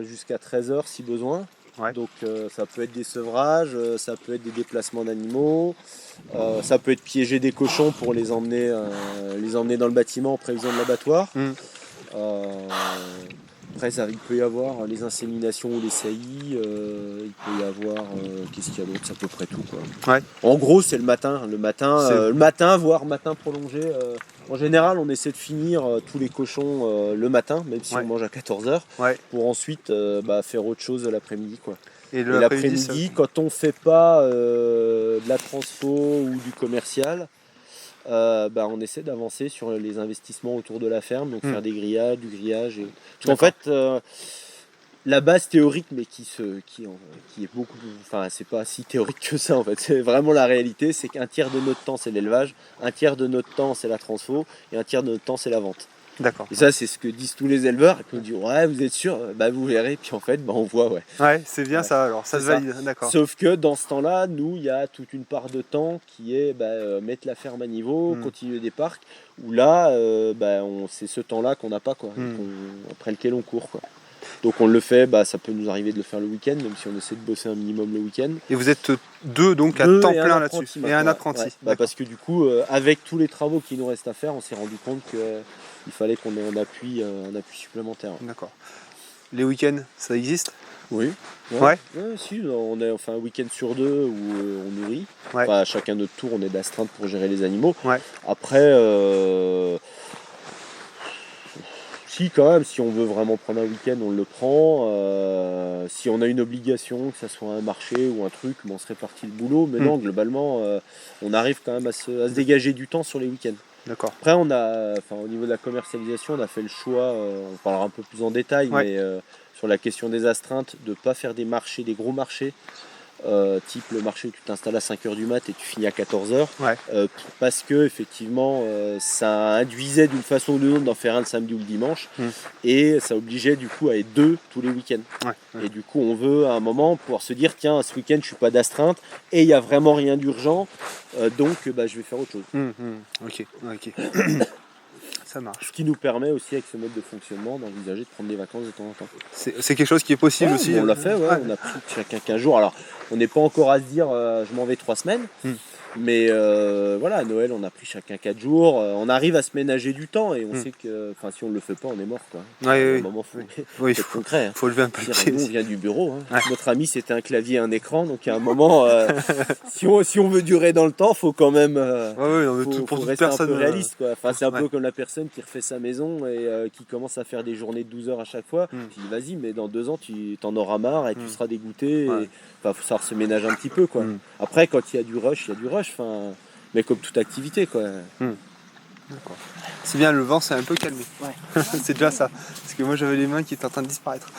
jusqu'à 13h si besoin. Ouais. Donc ça peut être des sevrages, ça peut être des déplacements d'animaux, ça peut être piéger des cochons pour les emmener dans le bâtiment en prévision de l'abattoir. Mm. Après, il peut y avoir les inséminations ou les saillies, il peut y avoir, qu'est-ce qu'il y a d'autre, c'est à peu près tout, quoi. Ouais. En gros, c'est le matin, voire matin prolongé. En général, on essaie de finir tous les cochons le matin, même si Ouais. on mange à 14h, Ouais. pour ensuite faire autre chose l'après-midi, quoi. Et Et l'après-midi, quand on ne fait pas de la transfo ou du commercial, on essaie d'avancer sur les investissements autour de la ferme, donc faire des grillages, du grillage. Parce qu'en fait, la base théorique, mais qui est beaucoup, enfin c'est pas si théorique que ça en fait, c'est vraiment la réalité, c'est qu'un tiers de notre temps c'est l'élevage, un tiers de notre temps c'est la transfo et un tiers de notre temps c'est la vente. D'accord. Et ça c'est ce que disent tous les éleveurs, et puis on dit ouais vous êtes sûr, vous verrez, puis en fait on voit ouais. Ouais, c'est bien Ouais. ça alors, ça C'est se ça. valide, d'accord. Sauf que dans ce temps-là, nous, il y a toute une part de temps qui est mettre la ferme à niveau, continuer des parcs, où là, c'est ce temps-là qu'on n'a pas, quoi, après lequel on court, quoi. Donc on le fait, ça peut nous arriver de le faire le week-end, même si on essaie de bosser un minimum le week-end. Et vous êtes deux donc à Deux temps et un plein apprenti là-dessus. Et maintenant, un ouais. apprenti. Ouais. D'accord. Parce que du coup, avec tous les travaux qui nous restent à faire, on s'est rendu compte qu'il fallait qu'on ait un appui supplémentaire. D'accord. Les week-ends, ça existe? Oui. Ouais. Si, on est un week-end sur deux où on nourrit. Ouais. Enfin, à chacun notre tour, on est d'astreinte pour gérer les animaux. Ouais. Après, si quand même, si on veut vraiment prendre un week-end, on le prend. Si on a une obligation, que ce soit un marché ou un truc, on se répartit le boulot. Mais non, globalement, on arrive quand même à se dégager du temps sur les week-ends. D'accord. Après, au niveau de la commercialisation, on a fait le choix, on parlera un peu plus en détail, mais sur la question des astreintes, de ne pas faire des gros marchés, type le marché où tu t'installes à 5h du mat et tu finis à 14h, parce que effectivement ça induisait d'une façon ou d'une autre d'en faire un le samedi ou le dimanche, et ça obligeait du coup à être deux tous les week-ends. Et du coup on veut à un moment pouvoir se dire tiens, ce week-end je suis pas d'astreinte et il n'y a vraiment rien d'urgent, donc je vais faire autre chose. Ok. Ça marche. Ce qui nous permet aussi avec ce mode de fonctionnement d'envisager de prendre des vacances de temps en temps. C'est quelque chose qui est possible aussi. On l'a fait, on a pris chacun 15 jours. Alors on n'est pas encore à se dire je m'en vais 3 semaines. Mais à Noël on a pris chacun 4 jours. On arrive à se ménager du temps et on sait que si on ne le fait pas on est mort, quoi. À un moment faut être concret. Faut lever un peu le pied. Nous on vient du bureau. Notre ami c'était un clavier et un écran, donc à un moment si on veut durer dans le temps, faut quand même faut rester un peu réaliste, quoi. Enfin, c'est un peu comme la personne qui refait sa maison et qui commence à faire des journées de 12 heures à chaque fois. Tu dis vas-y, mais dans 2 ans tu t'en auras marre et tu seras dégoûté. Faut savoir se ménager un petit peu, quoi. Après quand il y a du rush, mais comme toute activité, quoi. D'accord. C'est bien, le vent s'est un peu calmé. C'est déjà ça. Parce que moi j'avais les mains qui étaient en train de disparaître.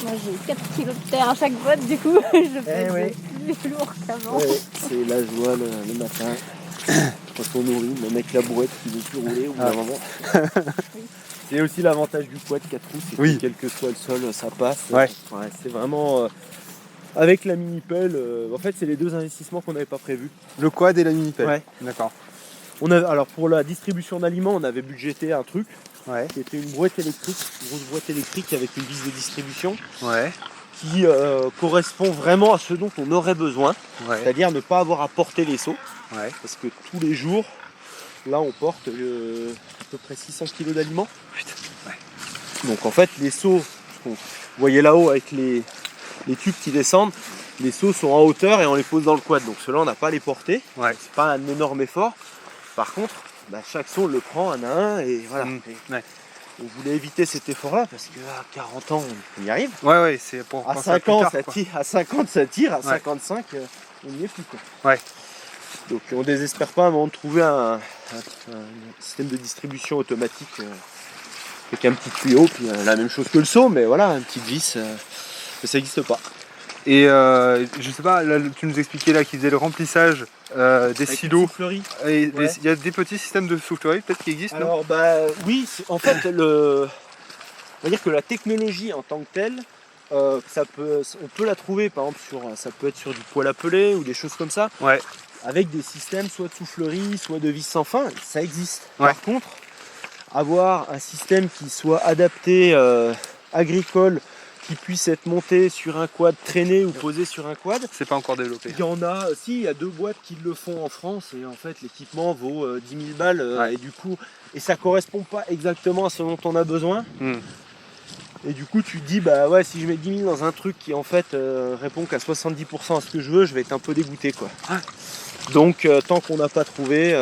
Moi j'ai 4 kilos de terre à chaque botte, du coup je fais plus lourd qu'avant. C'est la joie le matin. Quand on nourrit, même avec la brouette qui ne veut plus rouler au bout d'un moment. Et aussi l'avantage du quad 4 roues, c'est que quel que soit le sol, ça passe. C'est vraiment... avec la mini-pelle, en fait c'est les deux investissements qu'on n'avait pas prévus. Le quad et la mini-pelle. D'accord. Alors pour la distribution d'aliments, on avait budgété un truc qui était une grosse boîte électrique avec une vis de distribution qui correspond vraiment à ce dont on aurait besoin, c'est-à-dire ne pas avoir à porter les seaux, parce que tous les jours, là on porte à peu près 600 kg d'aliments. Donc en fait les seaux, vous voyez là-haut avec les tubes qui descendent, les seaux sont en hauteur et on les pose dans le quad. Donc ceux-là on n'a pas à les porter, Ouais. c'est pas un énorme effort. Par contre, chaque seau on le prend un à un et voilà. Et Ouais. on voulait éviter cet effort-là parce qu'à 40 ans on y arrive. Ouais, c'est pour À penser 50 plus tard, quoi. à 50 ça tire, à Ouais. 55 on n'y est plus quoi. Ouais. Donc on désespère pas à un moment de trouver un système de distribution automatique avec un petit tuyau, puis la même chose que le seau, mais voilà, une petite vis, mais ça n'existe pas. Et je sais pas, là, tu nous expliquais là qu'ils faisaient le remplissage des Avec silos. une soufflerie. Et Ouais. il y a des petits systèmes de soufflerie peut-être qui existent, non? Alors oui, en fait on va dire que la technologie en tant que telle, on peut la trouver par exemple ça peut être sur du poêle à peler ou des choses comme ça, Ouais. avec des systèmes soit de soufflerie, soit de vis sans fin, ça existe. Ouais. Par contre, avoir un système qui soit adapté agricole, qui puisse être monté sur un quad traîné ou posé sur un quad, C'est pas encore développé. il y en a, il y a 2 boîtes qui le font en France et en fait l'équipement vaut 10 000 balles Ouais. et du coup, et ça correspond pas exactement à ce dont on a besoin. Et du coup tu te dis bah ouais, si je mets 10 000 dans un truc qui en fait répond qu'à 70% à ce que je veux, je vais être un peu dégoûté quoi. Ouais. Donc tant qu'on n'a pas trouvé,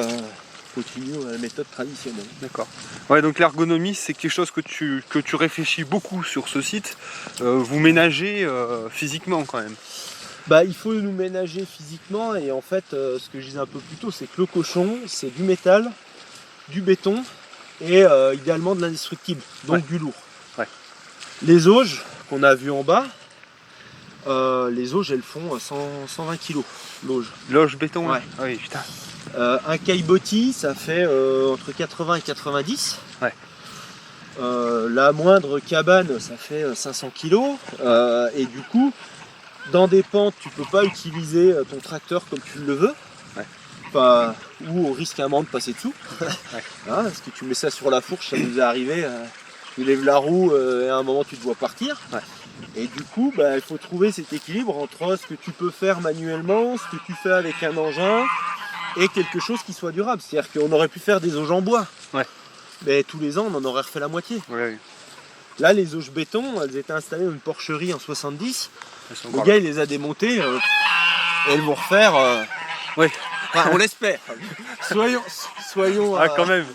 continue la méthode traditionnelle. D'accord. Ouais, donc l'ergonomie, c'est quelque chose que tu réfléchis beaucoup sur ce site. Vous ménagez physiquement quand même. Bah il faut nous ménager physiquement et en fait ce que je disais un peu plus tôt, c'est que le cochon c'est du métal, du béton et idéalement de l'indestructible, donc Ouais. du lourd. Ouais. Les auges qu'on a vues en bas, les auges elles font 120 kg l'auge. Loge béton, là. Ouais. Ah oui, putain. Un caillebotis ça fait entre 80 et 90. Ouais. La moindre cabane ça fait 500 kg et du coup dans des pentes tu peux pas utiliser ton tracteur comme tu le veux. Ouais. Enfin, ou au risque à un moment de passer dessous. Hein, parce que tu mets ça sur la fourche, ça nous est arrivé, tu lèves la roue et à un moment tu te vois partir. Ouais. Et du coup il faut trouver cet équilibre entre ce que tu peux faire manuellement, ce que tu fais avec un engin et quelque chose qui soit durable. C'est-à-dire qu'on aurait pu faire des auges en bois. Ouais. Mais tous les ans on en aurait refait la moitié. Ouais, Là les auges béton, elles étaient installées dans une porcherie en 70. elles sont Le encore gars il les a démontées et elles vont refaire. Ouais. Enfin, on l'espère. Soyons. là. Ah, quand même.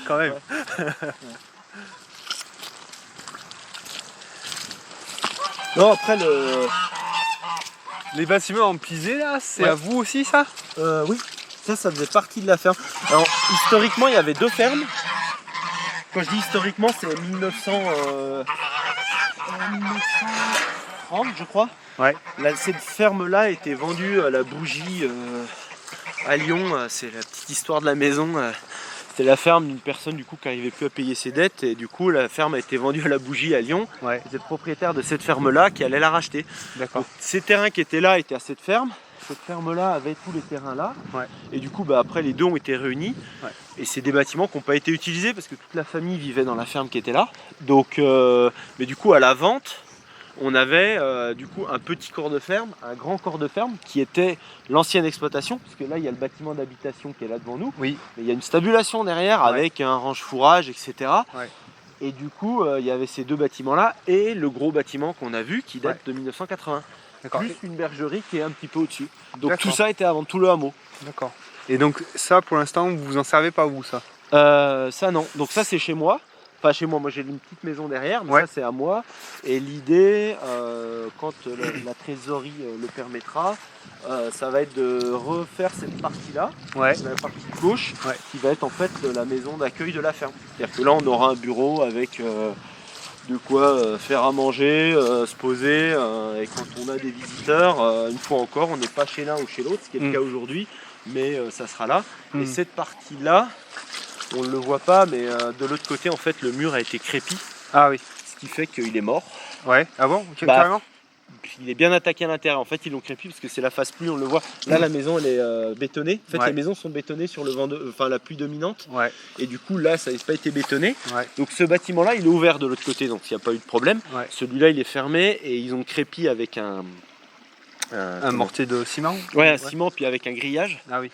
Quand même. Non, après Les bâtiments en pisé là, c'est Ouais. à vous aussi ça? oui, ça faisait partie de la ferme. Alors, historiquement, il y avait 2 fermes. Quand je dis historiquement, c'est 1930, je crois. Ouais. Cette ferme-là a été vendue à la bougie à Lyon. C'est la petite histoire de la maison. C'était la ferme d'une personne du coup qui n'arrivait plus à payer ses dettes et du coup la ferme a été vendue à la bougie à Lyon. Ouais. C'est le propriétaire de cette ferme-là qui allait la racheter. D'accord. Donc, ces terrains qui étaient là étaient à cette ferme. Cette ferme-là avait tous les terrains là. Ouais. Et du coup, après, les deux ont été réunis. Ouais. Et c'est des bâtiments qui n'ont pas été utilisés parce que toute la famille vivait dans la ferme qui était là. Donc, mais du coup, à la vente, on avait du coup un petit corps de ferme, un grand corps de ferme qui était l'ancienne exploitation. Parce que là, il y a le bâtiment d'habitation qui est là devant nous. Oui. Mais il y a une stabulation derrière Ouais. avec un range-fourrage, etc. Ouais. Et du coup, il y avait ces 2 bâtiments-là et le gros bâtiment qu'on a vu qui date de 1980. D'accord. Plus une bergerie qui est un petit peu au-dessus. Donc D'accord. tout ça était avant tout le hameau. D'accord. Et donc ça pour l'instant vous en servez pas vous ça? Ça non. Donc ça c'est chez moi. Enfin chez moi j'ai une petite maison derrière, mais Ouais. ça c'est à moi. Et l'idée, quand la trésorerie le permettra, ça va être de refaire cette partie-là, Ouais. la partie de gauche, Ouais. qui va être en fait la maison d'accueil de la ferme. C'est-à-dire que là on aura un bureau avec de quoi faire à manger, se poser, et quand on a des visiteurs, une fois encore, on n'est pas chez l'un ou chez l'autre, ce qui est le cas aujourd'hui, mais ça sera là. Et cette partie-là, on ne le voit pas, mais de l'autre côté, en fait, le mur a été crépi, Ah oui. ce qui fait qu'il est mort. Ouais. Ah bon? Bah, Carrément? Puis il est bien attaqué à l'intérieur. En fait, ils l'ont crépi parce que c'est la face pluie, on le voit. Là, la maison, elle est bétonnée. En fait, Ouais. les maisons sont bétonnées sur le vent la pluie dominante. Ouais. Et du coup, là, ça n'a pas été bétonné. Ouais. Donc ce bâtiment-là, il est ouvert de l'autre côté, donc il n'y a pas eu de problème. Ouais. Celui-là, il est fermé et ils ont crépi avec Un mortier de ciment? Ouais, un ciment, puis avec un grillage. Ah oui.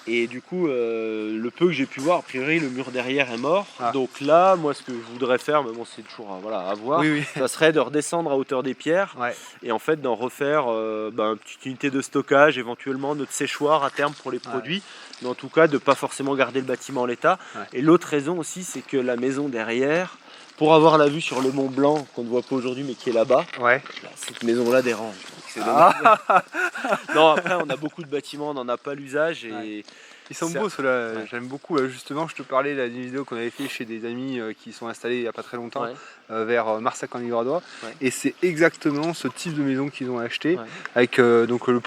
Et du coup, le peu que j'ai pu voir, a priori, le mur derrière est mort. Ah. Donc là, moi, ce que je voudrais faire, mais bon, c'est toujours à voir, Oui. ça serait de redescendre à hauteur des pierres Ouais. et en fait d'en refaire une petite unité de stockage, éventuellement notre séchoir à terme pour les produits. Mais en tout cas, de ne pas forcément garder le bâtiment en l'état. Ouais. Et l'autre raison aussi, c'est que la maison derrière, pour avoir la vue sur le Mont Blanc, qu'on ne voit pas aujourd'hui, mais qui est là-bas, Ouais. cette maison-là dérange. Donc, c'est dommage. Non, après, on a beaucoup de bâtiments, on n'en a pas l'usage. Et Ils sont ça- beaux ceux-là, Ouais. j'aime beaucoup. Justement, je te parlais d'une vidéo qu'on avait fait chez des amis qui sont installés il n'y a pas très longtemps Ouais. vers Marsac en Livradois. Ouais. Et c'est exactement ce type de maison qu'ils ont acheté Ouais. avec donc le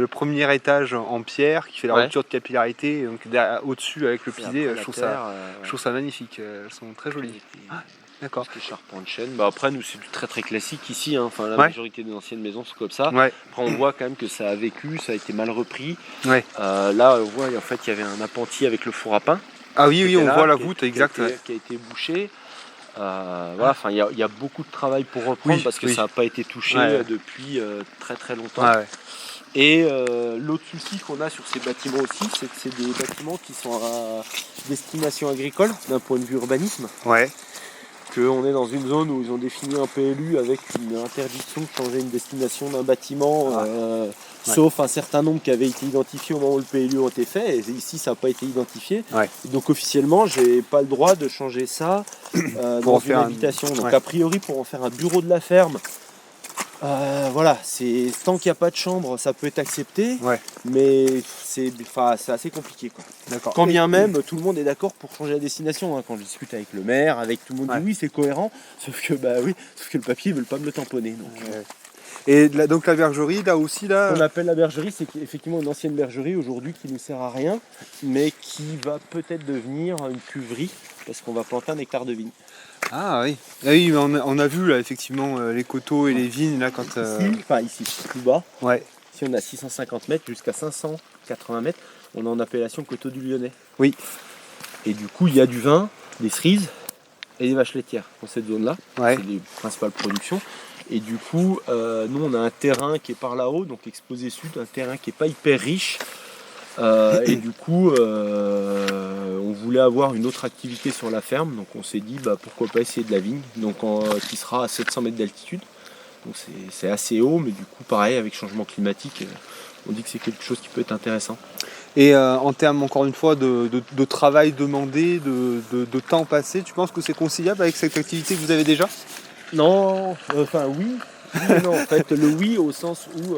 premier étage en pierre qui fait la Ouais. rupture de capillarité. Et donc au-dessus avec le Et pisé, après, je la trouve terre, ça, je trouve ça magnifique. Elles sont très jolies. D'accord. Les charpents de chêne. Après, nous, c'est du très très classique ici. Enfin, la Ouais. majorité des anciennes maisons sont comme ça. Ouais. Après, on voit quand même que ça a vécu, ça a été mal repris. Ouais. Là, on voit en fait, il y avait un appentis avec le four à pain. Ah oui, Qui on était là, voit la qui a- voûte, qui a exact. été- Qui a été bouché. Voilà, enfin, il y a beaucoup de travail pour reprendre Oui, parce que oui. ça n'a pas été touché Ouais. depuis très très longtemps. Ouais. Et l'autre souci qu'on a sur ces bâtiments aussi, c'est que c'est des bâtiments qui sont à destination agricole d'un point de vue urbanisme. Ouais. Qu'on est dans une zone où ils ont défini un PLU avec une interdiction de changer une destination d'un bâtiment, sauf un certain nombre qui avait été identifié au moment où le PLU a été fait. Et ici, ça n'a pas été identifié. Ouais. Donc officiellement, j'ai pas le droit de changer ça Pour dans en une faire habitation. Donc ouais. a priori, pour en faire un bureau de la ferme, voilà, c'est tant qu'il n'y a pas de chambre, ça peut être accepté, Ouais. mais c'est assez compliqué, quoi. D'accord. Quand bien même, tout le monde est d'accord pour changer la destination. Quand je discute avec le maire, avec tout le monde Ouais. dit oui, c'est cohérent, sauf que le papier, ils veulent pas me le tamponner. Donc, Et donc la bergerie, là aussi, là. ce qu'on appelle la bergerie, c'est effectivement une ancienne bergerie aujourd'hui qui ne sert à rien, mais qui va peut-être devenir une cuverie, parce qu'on va planter 1 hectare de vigne. Ah oui. Ah oui, mais on a vu là effectivement les coteaux et les vignes là quand. Ici, plus bas. Ouais. Si on a 650 mètres jusqu'à 580 mètres, on est en appellation coteau du Lyonnais. Oui. Et du coup, il y a du vin, des cerises et des vaches laitières dans cette zone-là. Ouais. C'est les principales productions. Et du coup, nous, on a un terrain qui est par là-haut, donc exposé sud, un terrain qui n'est pas hyper riche. Et du coup, on voulait avoir une autre activité sur la ferme, donc on s'est dit pourquoi pas essayer de la vigne, donc qui sera à 700 mètres d'altitude. Donc c'est assez haut, mais du coup, pareil, avec changement climatique, on dit que c'est quelque chose qui peut être intéressant. Et en termes, encore une fois, de travail demandé, de temps passé, tu penses que c'est conciliable avec cette activité que vous avez déjà? Non, enfin oui. Oui et non, en fait, le oui au sens où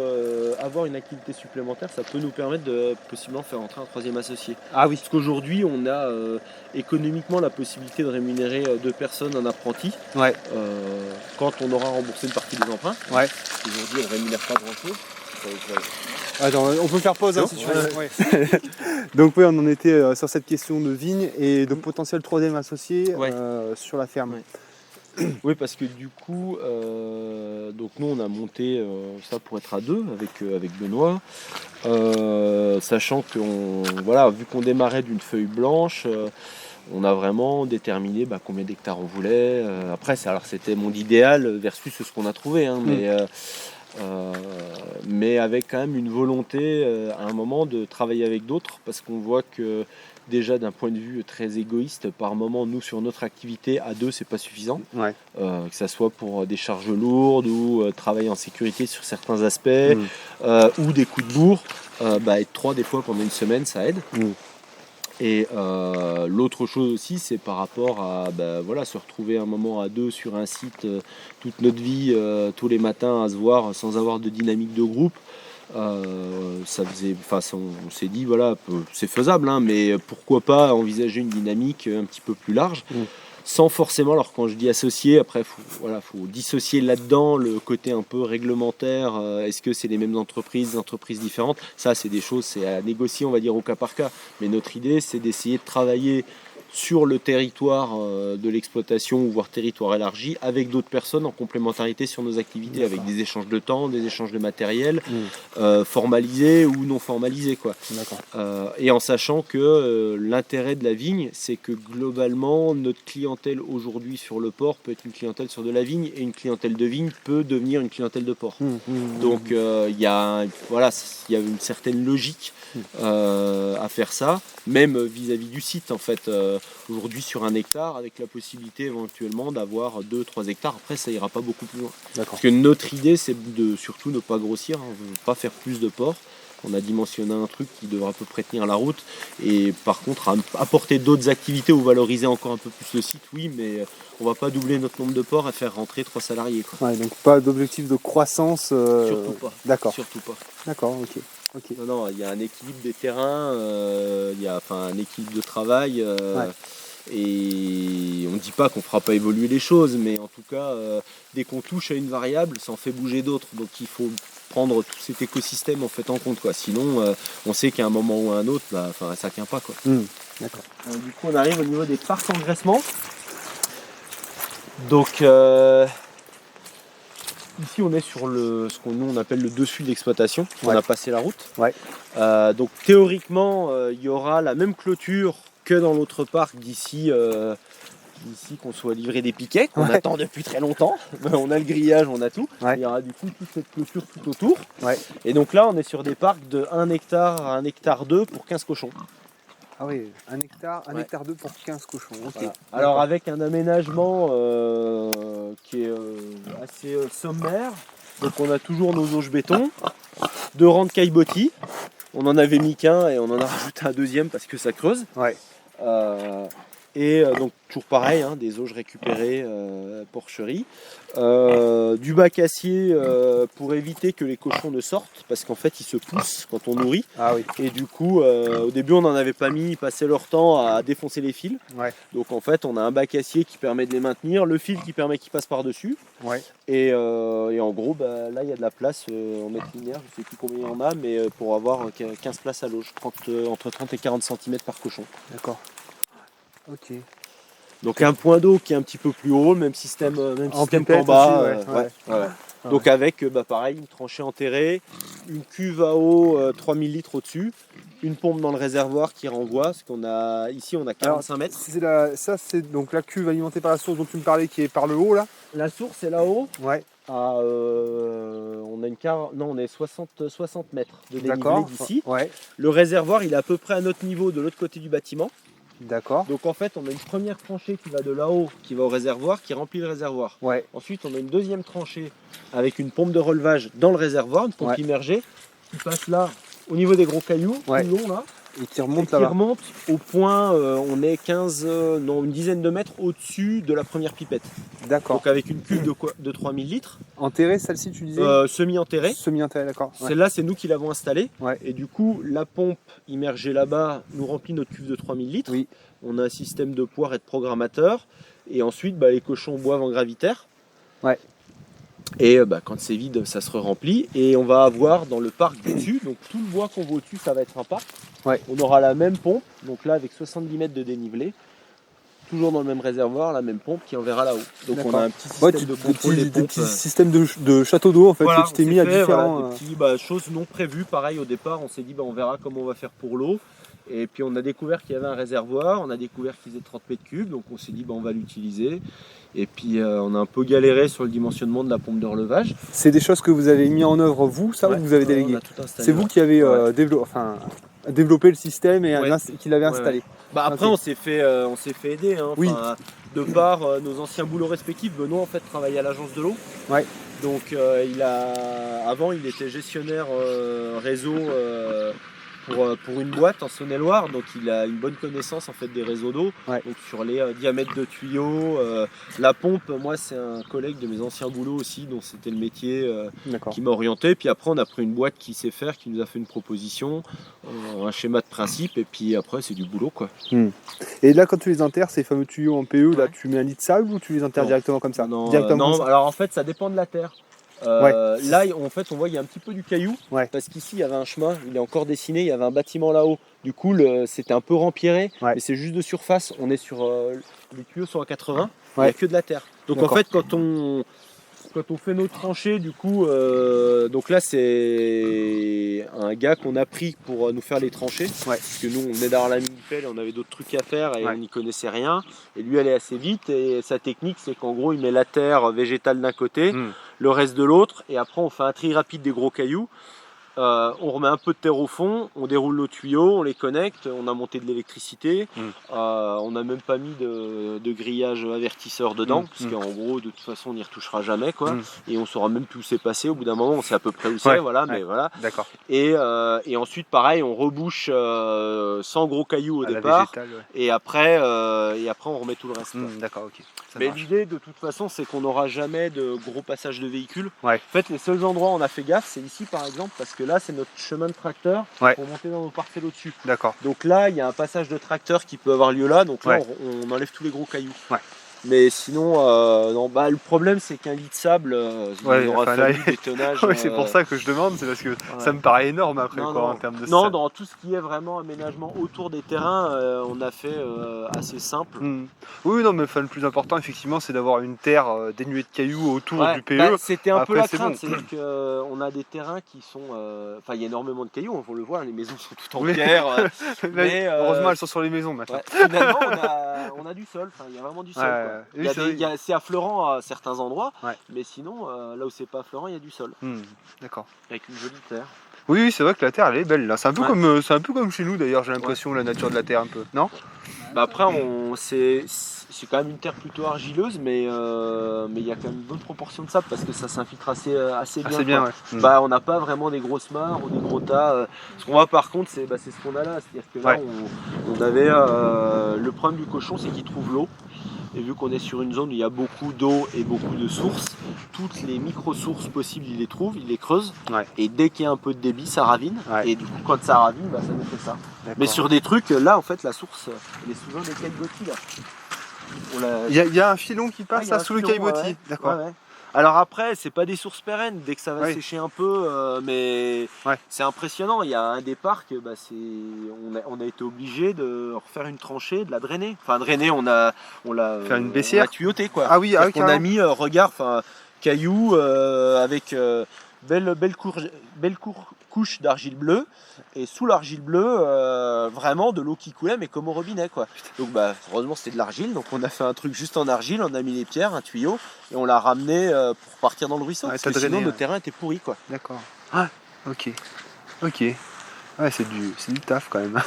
avoir une activité supplémentaire, ça peut nous permettre de possiblement faire entrer un troisième associé. Ah oui. Parce qu'aujourd'hui, on a économiquement la possibilité de rémunérer 2 personnes, un apprenti, Ouais. quand on aura remboursé une partie des emprunts. Ouais. Aujourd'hui, on ne rémunère pas grand-chose. Attends, on peut faire pause hein, Non, si tu veux. Ouais. Donc oui, on en était sur cette question de vigne et de potentiel troisième associé Ouais. sur la ferme. Ouais. Oui, parce que du coup, donc nous on a monté ça pour être à 2 avec Benoît, sachant que vu qu'on démarrait d'une feuille blanche, on a vraiment déterminé combien d'hectares on voulait. Après, c'était mon idéal versus ce qu'on a trouvé, hein, mais avec quand même une volonté à un moment de travailler avec d'autres, parce qu'on voit que déjà d'un point de vue très égoïste, par moment, nous sur notre activité, à 2 c'est pas suffisant, Ouais. que ça soit pour des charges lourdes ou travailler en sécurité sur certains aspects, ou des coups de bourre, être 3 des fois pendant une semaine ça aide. Et l'autre chose aussi, c'est par rapport à se retrouver un moment à 2 sur un site toute notre vie, tous les matins à se voir sans avoir de dynamique de groupe. On s'est dit c'est faisable, hein, mais pourquoi pas envisager une dynamique un petit peu plus large, sans forcément, alors quand je dis associé, après faut dissocier là-dedans le côté un peu réglementaire. Est-ce que c'est les mêmes entreprises, des entreprises différentes? Ça, c'est des choses, c'est à négocier, on va dire, au cas par cas. Mais notre idée, c'est d'essayer de travailler sur le territoire de l'exploitation, voire territoire élargi, avec d'autres personnes en complémentarité sur nos activités, avec des échanges de temps, des échanges de matériel, formalisés ou non formalisés, quoi. Et en sachant que l'intérêt de la vigne, c'est que globalement, notre clientèle aujourd'hui sur le port peut être une clientèle sur de la vigne, et une clientèle de vigne peut devenir une clientèle de port. Donc il y a une certaine logique à faire ça, même vis-à-vis du site en fait. Aujourd'hui sur 1 hectare, avec la possibilité éventuellement d'avoir 2-3 hectares, après ça ira pas beaucoup plus loin. Parce que notre idée c'est de surtout ne pas grossir, on ne veut pas faire plus de porcs. On a dimensionné un truc qui devra à peu près tenir la route, et par contre apporter d'autres activités ou valoriser encore un peu plus le site, oui, mais on va pas doubler notre nombre de porcs et faire rentrer 3 salariés, quoi. Ouais, donc pas d'objectif de croissance. Surtout pas. D'accord. Surtout pas. D'accord, ok. Non, non, il y a un équilibre des terrains, il y a un équilibre de travail, et on ne dit pas qu'on fera pas évoluer les choses, mais en tout cas, dès qu'on touche à une variable, ça en fait bouger d'autres. Donc il faut prendre tout cet écosystème en fait en compte, quoi. Sinon, on sait qu'à un moment ou à un autre, ça tient pas, quoi. D'accord. Du coup, on arrive au niveau des parcs engraissement. Donc ici, on est sur ce qu'on nous on appelle le dessus de l'exploitation. On a passé la route. Ouais. Donc théoriquement, il y aura la même clôture que dans l'autre parc d'ici qu'on soit livré des piquets, qu'on attend depuis très longtemps. On a le grillage, on a tout. Il y aura du coup toute cette clôture tout autour. Et donc là, on est sur des parcs de 1 hectare à 1 hectare 2 pour 15 cochons. Ah oui, 1 hectare, 1 hectare 2 pour 15 cochons. Okay. Voilà. Alors avec un aménagement qui est assez sommaire. Donc on a toujours nos auges béton, 2 rangs de caillebotis. On en avait mis qu'un et on en a rajouté un deuxième parce que ça creuse. Et donc toujours pareil, hein, des auges récupérées, porcherie. Du bac acier pour éviter que les cochons ne sortent, parce qu'en fait ils se poussent quand on nourrit. Et du coup au début on n'en avait pas mis, ils passaient leur temps à défoncer les fils. Donc en fait on a un bac acier qui permet de les maintenir, le fil qui permet qu'ils passent par dessus. Et en gros là il y a de la place en mètre linéaire, je ne sais plus combien il y en a, mais pour avoir 15 places à l'auge, entre 30 et 40 cm par cochon. D'accord. Ok. Donc un point d'eau qui est un petit peu plus haut, même système qu'en bas. Donc avec pareil, une tranchée enterrée, une cuve à eau 3000 litres au-dessus, une pompe dans le réservoir qui renvoie, parce qu'on a ici on a 45 mètres. Ça c'est donc la cuve alimentée par la source dont tu me parlais qui est par le haut là. La source est là-haut. On est 60 mètres de dénivelé d'ici. Le réservoir il est à peu près à notre niveau de l'autre côté du bâtiment. D'accord. Donc en fait on a une première tranchée qui va de là-haut, qui va au réservoir, qui remplit le réservoir. Ensuite on a une deuxième tranchée avec une pompe de relevage dans le réservoir, une pompe immergée, qui passe là au niveau des gros cailloux, tout long là. Et qui remonte là-bas. Qui remonte au point, on est une dizaine de mètres au-dessus de la première pipette. D'accord. Donc avec une cuve de 3000 litres. Enterrée celle-ci tu disais Semi-enterrée. Semi-enterrée, d'accord. Celle-là c'est nous qui l'avons installée. Et du coup la pompe immergée là-bas nous remplit notre cuve de 3000 litres. On a un système de poire et de programmateur. Et ensuite les cochons boivent en gravitaire. Et quand c'est vide, ça se remplit. Et on va avoir dans le parc dessus, donc tout le bois qu'on voit au-dessus, ça va être un parc. On aura la même pompe, donc là avec 70 mètres de dénivelé, toujours dans le même réservoir, la même pompe qui enverra là-haut. Donc on a un petit système de contrôle des pompes. Des petits systèmes de château d'eau en fait, que tu t'es mis à différents... des petites choses non prévues. Pareil au départ, on s'est dit on verra comment on va faire pour l'eau. Et puis on a découvert qu'il y avait un réservoir, on a découvert qu'il faisait 30 mètres cubes, donc on s'est dit on va l'utiliser. Et puis on a un peu galéré sur le dimensionnement de la pompe de relevage. C'est des choses que vous avez mis en œuvre vous, ça, ou vous avez délégué? C'est vous qui avez développé le système et qui l'avez installé. Après on s'est fait aider. De par nos anciens boulots respectifs, Benoît en fait travaillait à l'agence de l'eau. Donc avant il était gestionnaire réseau pour une boîte en Saône-et-Loire, donc il a une bonne connaissance en fait des réseaux d'eau, donc sur les diamètres de tuyaux, la pompe. Moi c'est un collègue de mes anciens boulots aussi, dont c'était le métier qui m'a orienté. Puis après on a pris une boîte qui sait faire, qui nous a fait une proposition, un schéma de principe, et puis après c'est du boulot quoi. Et là quand tu les enterres, ces fameux tuyaux en PE, là tu mets un lit de sable ou tu les enterres directement comme ça? Non, alors en fait ça dépend de la terre. Là en fait on voit il y a un petit peu du caillou, parce qu'ici il y avait un chemin, il est encore dessiné, il y avait un bâtiment là-haut, du coup c'était un peu rempierré, mais c'est juste de surface. On est sur les tuyaux sont à 80, il n'y a que de la terre. Donc en fait quand on fait nos tranchées, du coup donc là c'est un gars qu'on a pris pour nous faire les tranchées, parce que nous on venait d'avoir la mini-pelle et on avait d'autres trucs à faire et on n'y connaissait rien, et lui allait assez vite, et sa technique c'est qu'en gros il met la terre végétale d'un côté, le reste de l'autre, et après on fait un tri rapide des gros cailloux. on remet un peu de terre au fond, on déroule nos tuyaux, on les connecte, on a monté de l'électricité, on n'a même pas mis de grillage avertisseur dedans, parce qu'en gros, de toute façon, on n'y retouchera jamais, quoi. Et on saura même plus où c'est passé. Au bout d'un moment, on sait à peu près où c'est, voilà, mais voilà. D'accord. Et ensuite, pareil, on rebouche sans gros cailloux au départ, et après, on remet tout le reste. D'accord, ok. Mais l'idée, de toute façon, c'est qu'on n'aura jamais de gros passages de véhicules. Ouais. En fait, les seuls endroits où on a fait gaffe, c'est ici, par exemple, parce que là, c'est notre chemin de tracteur pour monter dans nos parcelles au-dessus. D'accord. Donc là, il y a un passage de tracteur qui peut avoir lieu là, donc là, on enlève tous les gros cailloux. Mais sinon, non, le problème, c'est qu'un lit de sable, il aura fallu des tonnages. C'est pour ça que je demande, c'est parce que ça me paraît énorme après, en termes de Non, dans tout ce qui est vraiment aménagement autour des terrains, on a fait assez simple. Oui, non, mais le plus important, effectivement, c'est d'avoir une terre dénuée de cailloux autour du PE. C'était un peu la crainte, c'est-à-dire qu'on a des terrains qui sont... Enfin, il y a énormément de cailloux, on le voit, les maisons sont toutes en pierre. Mais, heureusement, elles sont sur les maisons maintenant. Finalement, on a du sol, il y a vraiment du sol. C'est affleurant à certains endroits, mais sinon, là où c'est pas affleurant, il y a du sol. D'accord. Avec une jolie terre. Oui, c'est vrai que la terre, elle est belle là. C'est un peu comme chez nous d'ailleurs, j'ai l'impression, la nature de la terre un peu. Non ? Après, c'est quand même une terre plutôt argileuse, mais il y a quand même une bonne proportion de sable parce que ça s'infiltre assez bien. On n'a pas vraiment des grosses mares ou des gros tas. Ce qu'on voit par contre, c'est ce qu'on a là. C'est-à-dire que là, on avait le problème du cochon, c'est qu'il trouve l'eau. Et vu qu'on est sur une zone où il y a beaucoup d'eau et beaucoup de sources, toutes les micro-sources possibles, il les trouve, il les creuse. Et dès qu'il y a un peu de débit, ça ravine. Et du coup, quand ça ravine, ça nous fait ça. Mais sur des trucs, là, en fait, la source, elle est souvent des caillebotis, là. Il y a un filon qui passe sous le caillebotis. D'accord. Alors après, c'est pas des sources pérennes, dès que ça va sécher un peu, mais c'est impressionnant. Il y a un des parcs, on a été obligé de refaire une tranchée, de la drainer. Enfin, drainer, on l'a faire une baissière, on l'a tuyauté, quoi. Ah oui, on a mis, cailloux avec belle couche d'argile bleue, et sous l'argile bleue, vraiment de l'eau qui coulait, mais comme au robinet, quoi. Donc heureusement c'était de l'argile, donc on a fait un truc juste en argile, on a mis les pierres, un tuyau, et on l'a ramené pour partir dans le ruisseau, parce que sinon le terrain était pourri, quoi. D'accord. Ah, ok. Ouais, c'est du taf quand même.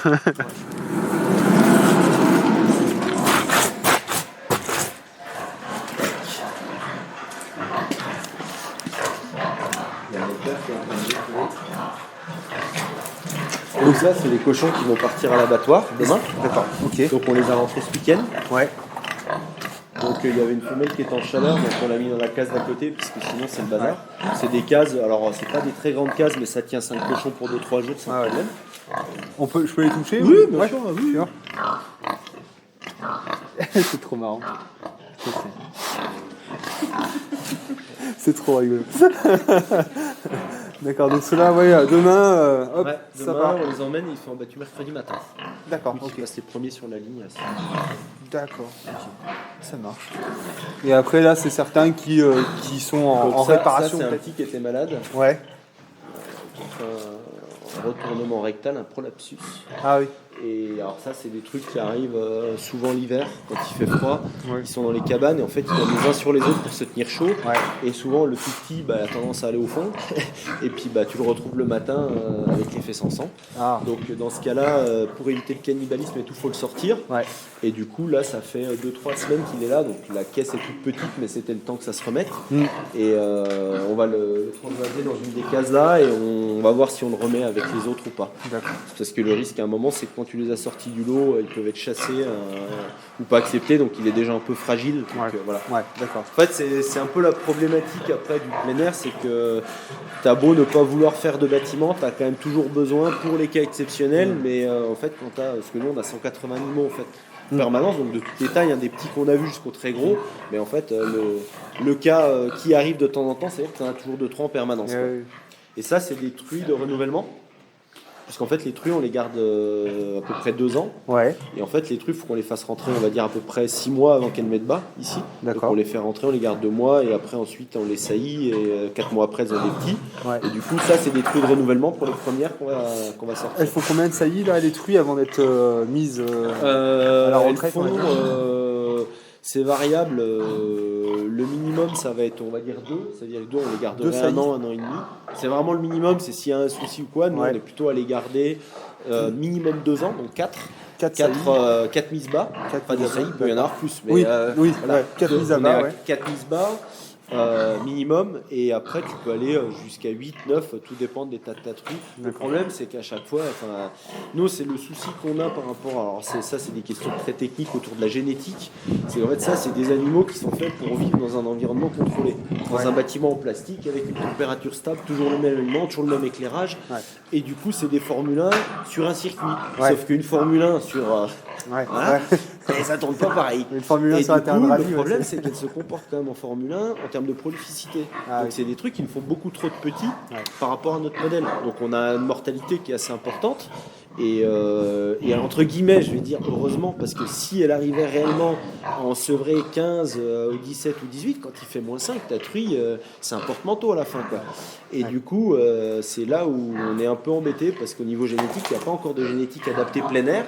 Donc ça, c'est les cochons qui vont partir à l'abattoir demain. D'accord, ok. Donc on les a rentrés ce week-end. Ouais. Donc il y avait une femelle qui était en chaleur, donc on l'a mis dans la case d'à côté, parce que sinon c'est le bazar. C'est des cases, alors c'est pas des très grandes cases, mais ça tient 5 cochons pour 2-3 jours sans problème. Je peux les toucher? Oui, bien sûr, oui. C'est trop marrant. C'est trop rigolo. D'accord, donc ceux-là, demain, ça part. On les emmène et ils sont abattus mercredi matin. D'accord, ok. Ils passent les premiers sur la ligne. D'accord, ça marche. Et après, là, c'est certains qui sont en réparation. Ça, c'est un petit qui était malade. Ouais. Un retournement rectal, un prolapsus. Ah oui. Et alors ça, c'est des trucs qui arrivent souvent l'hiver, quand il fait froid. Ils sont dans les cabanes et en fait, ils tombent les uns sur les autres pour se tenir chaud. Et souvent, le tout petit a tendance à aller au fond. Et puis, tu le retrouves le matin avec les fesses en sang. Donc, dans ce cas-là, pour éviter le cannibalisme et tout, il faut le sortir. Et du coup, là, ça fait 2-3 semaines qu'il est là. Donc, la caisse est toute petite, mais c'était le temps que ça se remette. Et on va le transvaser dans une des cases là et on va voir si on le remet avec les autres ou pas. Parce que le risque à un moment, c'est que quand tu les as sortis du lot, ils peuvent être chassés ou pas acceptés, donc il est déjà un peu fragile. Donc, voilà. D'accord. En fait, c'est un peu la problématique après du plein air, c'est que t'as beau ne pas vouloir faire de bâtiment, t'as quand même toujours besoin pour les cas exceptionnels, mais en fait, parce que nous on a 180 animaux en fait. Permanence, donc de toutes les tailles, des petits qu'on a vus jusqu'aux très gros, mais en fait le cas qui arrive de temps en temps, c'est-à-dire que tu en as toujours 2-3 en permanence. Et ça, c'est des truies de renouvellement, puisqu'en fait les truies on les garde à peu près 2 ans, et en fait les truies il faut qu'on les fasse rentrer, on va dire à peu près 6 mois avant qu'elles mettent bas ici. Donc on les fait rentrer, on les garde 2 mois, et après ensuite on les saillit, et 4 mois après elles ont des petits. Et du coup ça c'est des truies de renouvellement pour les premières qu'on va sortir. Elles font combien de saillies là, les truies, avant d'être mises à la retraite? C'est variable. le minimum, ça va être, on va dire 2. C'est-à-dire que 2, on les garderait Deux saillies. un an et demi. C'est vraiment le minimum, c'est s'il y a un souci ou quoi. Nous, on est plutôt à les garder minimum 2 ans, donc 4. 4 mises bas. Pas des saillies, il peut y en avoir plus. Mais, oui, voilà, 4 mises à bas, 4 mises bas. Minimum, et après tu peux aller jusqu'à 8, 9, tout dépend des tas de trucs. Le problème, c'est qu'à chaque fois, nous, c'est le souci qu'on a par rapport à. Alors, c'est des questions très techniques autour de la génétique. C'est en fait, ça, c'est des animaux qui sont faits pour vivre dans un environnement contrôlé, dans un bâtiment en plastique avec une température stable, toujours le même aliment, toujours le même éclairage. Et du coup, c'est des Formule 1 sur un circuit. Sauf qu'une Formule 1 sur. Et ça tourne pas pareil. Une Formule 1 et sur un du terrain coup, de rallye, le problème, c'est qu'elle se comporte quand même en Formule 1 en termes de prolificité. Donc c'est des trucs qui nous font beaucoup trop de petits par rapport à notre modèle. Donc on a une mortalité qui est assez importante. Et entre guillemets, je vais dire heureusement, parce que si elle arrivait réellement à en sevrer 15 ou 17 ou 18, quand il fait moins 5, ta truie, c'est un porte-manteau à la fin, quoi. Et du coup, c'est là où on est un peu embêté, parce qu'au niveau génétique, il n'y a pas encore de génétique adaptée plein air.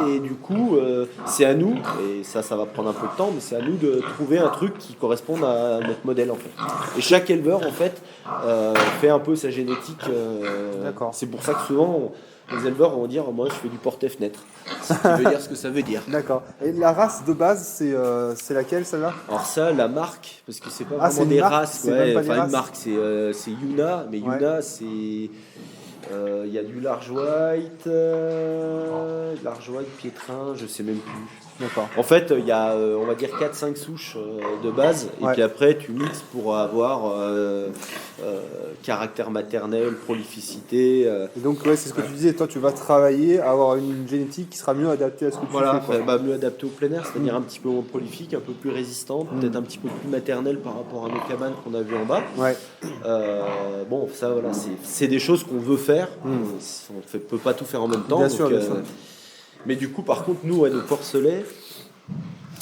Et du coup, c'est à nous, et ça va prendre un peu de temps, mais c'est à nous de trouver un truc qui corresponde à notre modèle, en fait. Et chaque éleveur, en fait, fait un peu sa génétique. C'est pour ça que souvent, les éleveurs vont dire moi je fais du porte-fenêtre. Ce qui veut dire ce que ça veut dire. D'accord. Et la race de base, c'est laquelle celle-là? Alors ça, la marque, parce que c'est pas c'est vraiment des marque, races. c'est même pas des Enfin, races. une marque, c'est Yuna, mais Yuna, c'est. Il y a du large white, piétrin, je sais même plus. D'accord. En fait, il y a, on va dire, 4-5 souches de base, et puis après, tu mixes pour avoir caractère maternel, prolificité. Et donc, c'est ce que tu disais, toi, tu vas travailler à avoir une génétique qui sera mieux adaptée à ce que tu fais. Quoi. Mieux adaptée au plein air, c'est-à-dire un petit peu moins prolifique, un peu plus résistante, peut-être un petit peu plus maternelle par rapport à nos cabanes qu'on a vues en bas. Bon, ça, voilà, c'est des choses qu'on veut faire. On ne peut pas tout faire en même temps. Bien sûr. Mais du coup, par contre, nous, nos porcelets,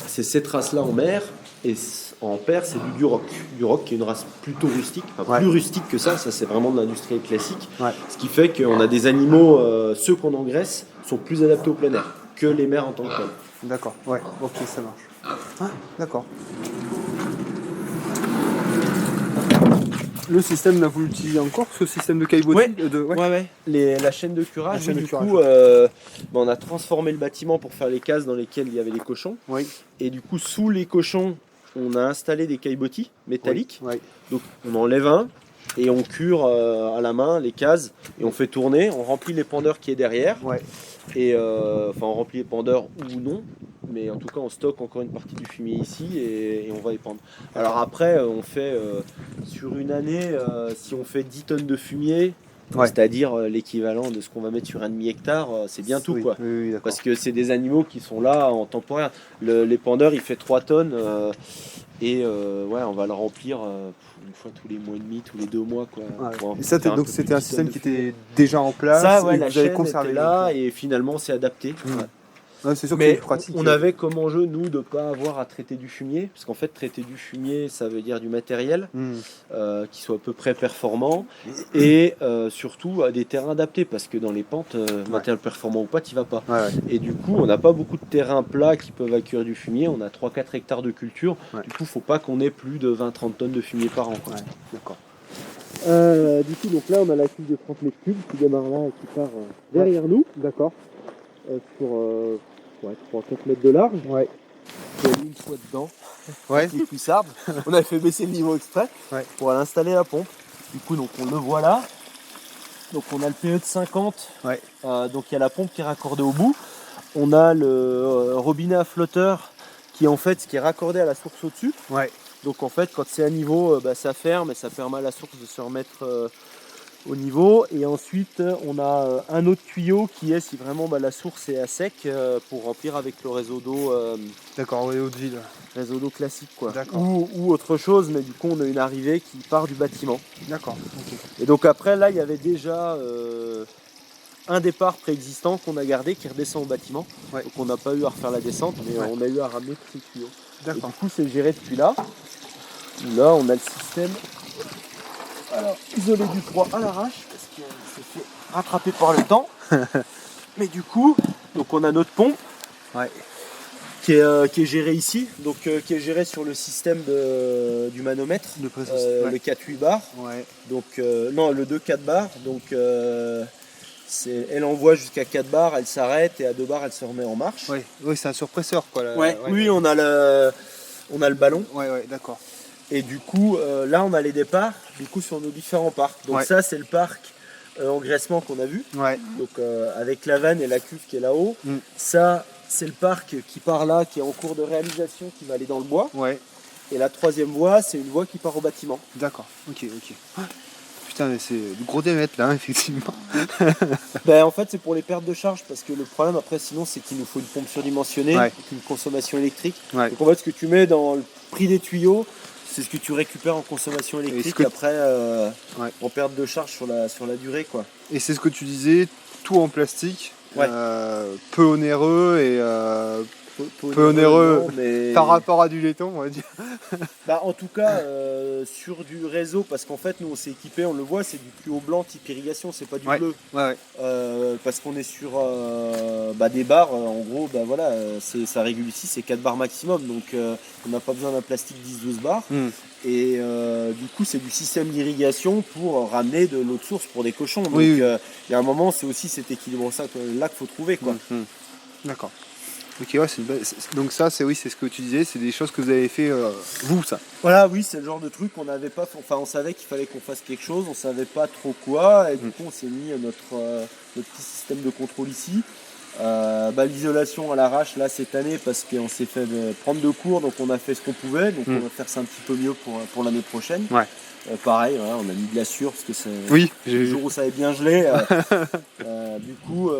c'est cette race-là en mer, et en paire, c'est du Duroc. Duroc qui est une race plutôt rustique, plus rustique que ça c'est vraiment de l'industrie classique. Ce qui fait qu'on a des animaux, ceux qu'on engraisse, sont plus adaptés au plein air que les mers en tant que telles. D'accord, ok, ça marche. D'accord. Le système, vous l'utilisez encore, ce système de caillebotis La chaîne de curage, on a transformé le bâtiment pour faire les cases dans lesquelles il y avait les cochons. Et du coup, sous les cochons, on a installé des caillebotis métalliques. Donc, on enlève un et on cure à la main les cases et on fait tourner. On remplit les pendeurs qui est derrière. Et on remplit les pendeurs ou non. Mais en tout cas, on stocke encore une partie du fumier ici et on va épandre. Alors après, on fait sur une année, si on fait 10 tonnes de fumier, c'est-à-dire l'équivalent de ce qu'on va mettre sur un demi-hectare, c'est bien tout, quoi. Parce que c'est des animaux qui sont là en temporaire. L'épandeur, il fait 3 tonnes et on va le remplir une fois tous les mois et demi, tous les 2 mois, quoi. Et ça, donc c'était un système qui était déjà en place. Ça, et la vous avez chaîne conservé était là et finalement c'est adapté. C'est sûr que Mais c'est pratique. on avait comme enjeu, nous, de ne pas avoir à traiter du fumier, parce qu'en fait, traiter du fumier, ça veut dire du matériel qui soit à peu près performant, et surtout à des terrains adaptés, parce que dans les pentes, matériel performant ou pas, tu vas pas. Et du coup, on n'a pas beaucoup de terrains plats qui peuvent accueillir du fumier, on a 3-4 hectares de culture, du coup, il ne faut pas qu'on ait plus de 20-30 tonnes de fumier par an. D'accord. Du coup, donc là, on a la cuve de 30 mètres cubes qui démarre là et qui part derrière nous. D'accord. Sur 3-4 mètres de large. Ouais. J'ai mis une fois dedans. Avec les cuissardes. On avait fait baisser le niveau exprès pour aller installer la pompe. Du coup, donc on le voit là. Donc on a le PE de 50. Donc il y a la pompe qui est raccordée au bout. On a le robinet à flotteur qui est raccordé à la source au-dessus. Donc en fait, quand c'est à niveau, ça ferme et ça permet à la source de se remettre au niveau. Et ensuite, on a un autre tuyau qui est si vraiment la source est à sec pour remplir avec le réseau d'eau. D'accord, eau de ville. Réseau d'eau classique, quoi. Ou autre chose, mais du coup, on a une arrivée qui part du bâtiment. D'accord. Et donc après, là, il y avait déjà un départ préexistant qu'on a gardé qui redescend au bâtiment. Donc on n'a pas eu à refaire la descente, mais on a eu à ramener tous ces tuyaux. Et du coup, c'est géré depuis là. Là, on a le système isolé du froid à l'arrache parce qu'il s'est fait rattraper par le temps. Mais du coup, donc on a notre pompe qui qui est géré ici, donc qui est géré sur le système du manomètre, le 4-8 bar. Ouais. Donc non, le 2-4 bar. Donc elle envoie jusqu'à 4 bars, elle s'arrête et à 2 bars elle se remet en marche. Ouais, oui, c'est un surpresseur quoi. Oui, on a le ballon. Ouais, d'accord. Et du coup, là on a les départs du coup sur nos différents parcs. Donc ça c'est le parc engraissement qu'on a vu. Ouais. Donc avec la vanne et la cuve qui est là-haut. Ça c'est le parc qui part là, qui est en cours de réalisation, qui va aller dans le bois. Ouais. Et la troisième voie, c'est une voie qui part au bâtiment. D'accord. Ok. Putain, mais c'est du gros démètre là, effectivement. En fait, c'est pour les pertes de charge, parce que le problème après, sinon, c'est qu'il nous faut une pompe surdimensionnée, une consommation électrique. Ouais. Donc en fait, ce que tu mets dans le prix des tuyaux, c'est ce que tu récupères en consommation électrique après en perte de charge sur la durée, quoi. Et c'est ce que tu disais, tout en plastique, peu onéreux et peu onéreux mais... par rapport à du laiton, on va dire. En tout cas, sur du réseau, parce qu'en fait, nous, on s'est équipé, on le voit, c'est du plus haut blanc type irrigation, c'est pas du bleu. Ouais. Parce qu'on est sur des bars, en gros, ça régule ici, c'est 4 bars maximum, donc on n'a pas besoin d'un plastique 10-12 bars. Et du coup, c'est du système d'irrigation pour ramener de l'eau de source pour des cochons. Donc il y a un moment, c'est aussi cet équilibre-là qu'il faut trouver, quoi. D'accord. Ok, ouais, donc ça, c'est ce que tu disais, c'est des choses que vous avez fait vous, ça. Voilà, oui, c'est le genre de truc qu'on n'avait pas. Enfin, on savait qu'il fallait qu'on fasse quelque chose, on savait pas trop quoi, et du coup, on s'est mis notre petit système de contrôle ici. L'isolation à l'arrache là cette année parce qu'on s'est fait prendre de cours, donc on a fait ce qu'on pouvait, donc on va faire ça un petit peu mieux pour l'année prochaine. Pareil, on a mis de la sûre parce que c'est le jour où ça avait bien gelé. Du coup,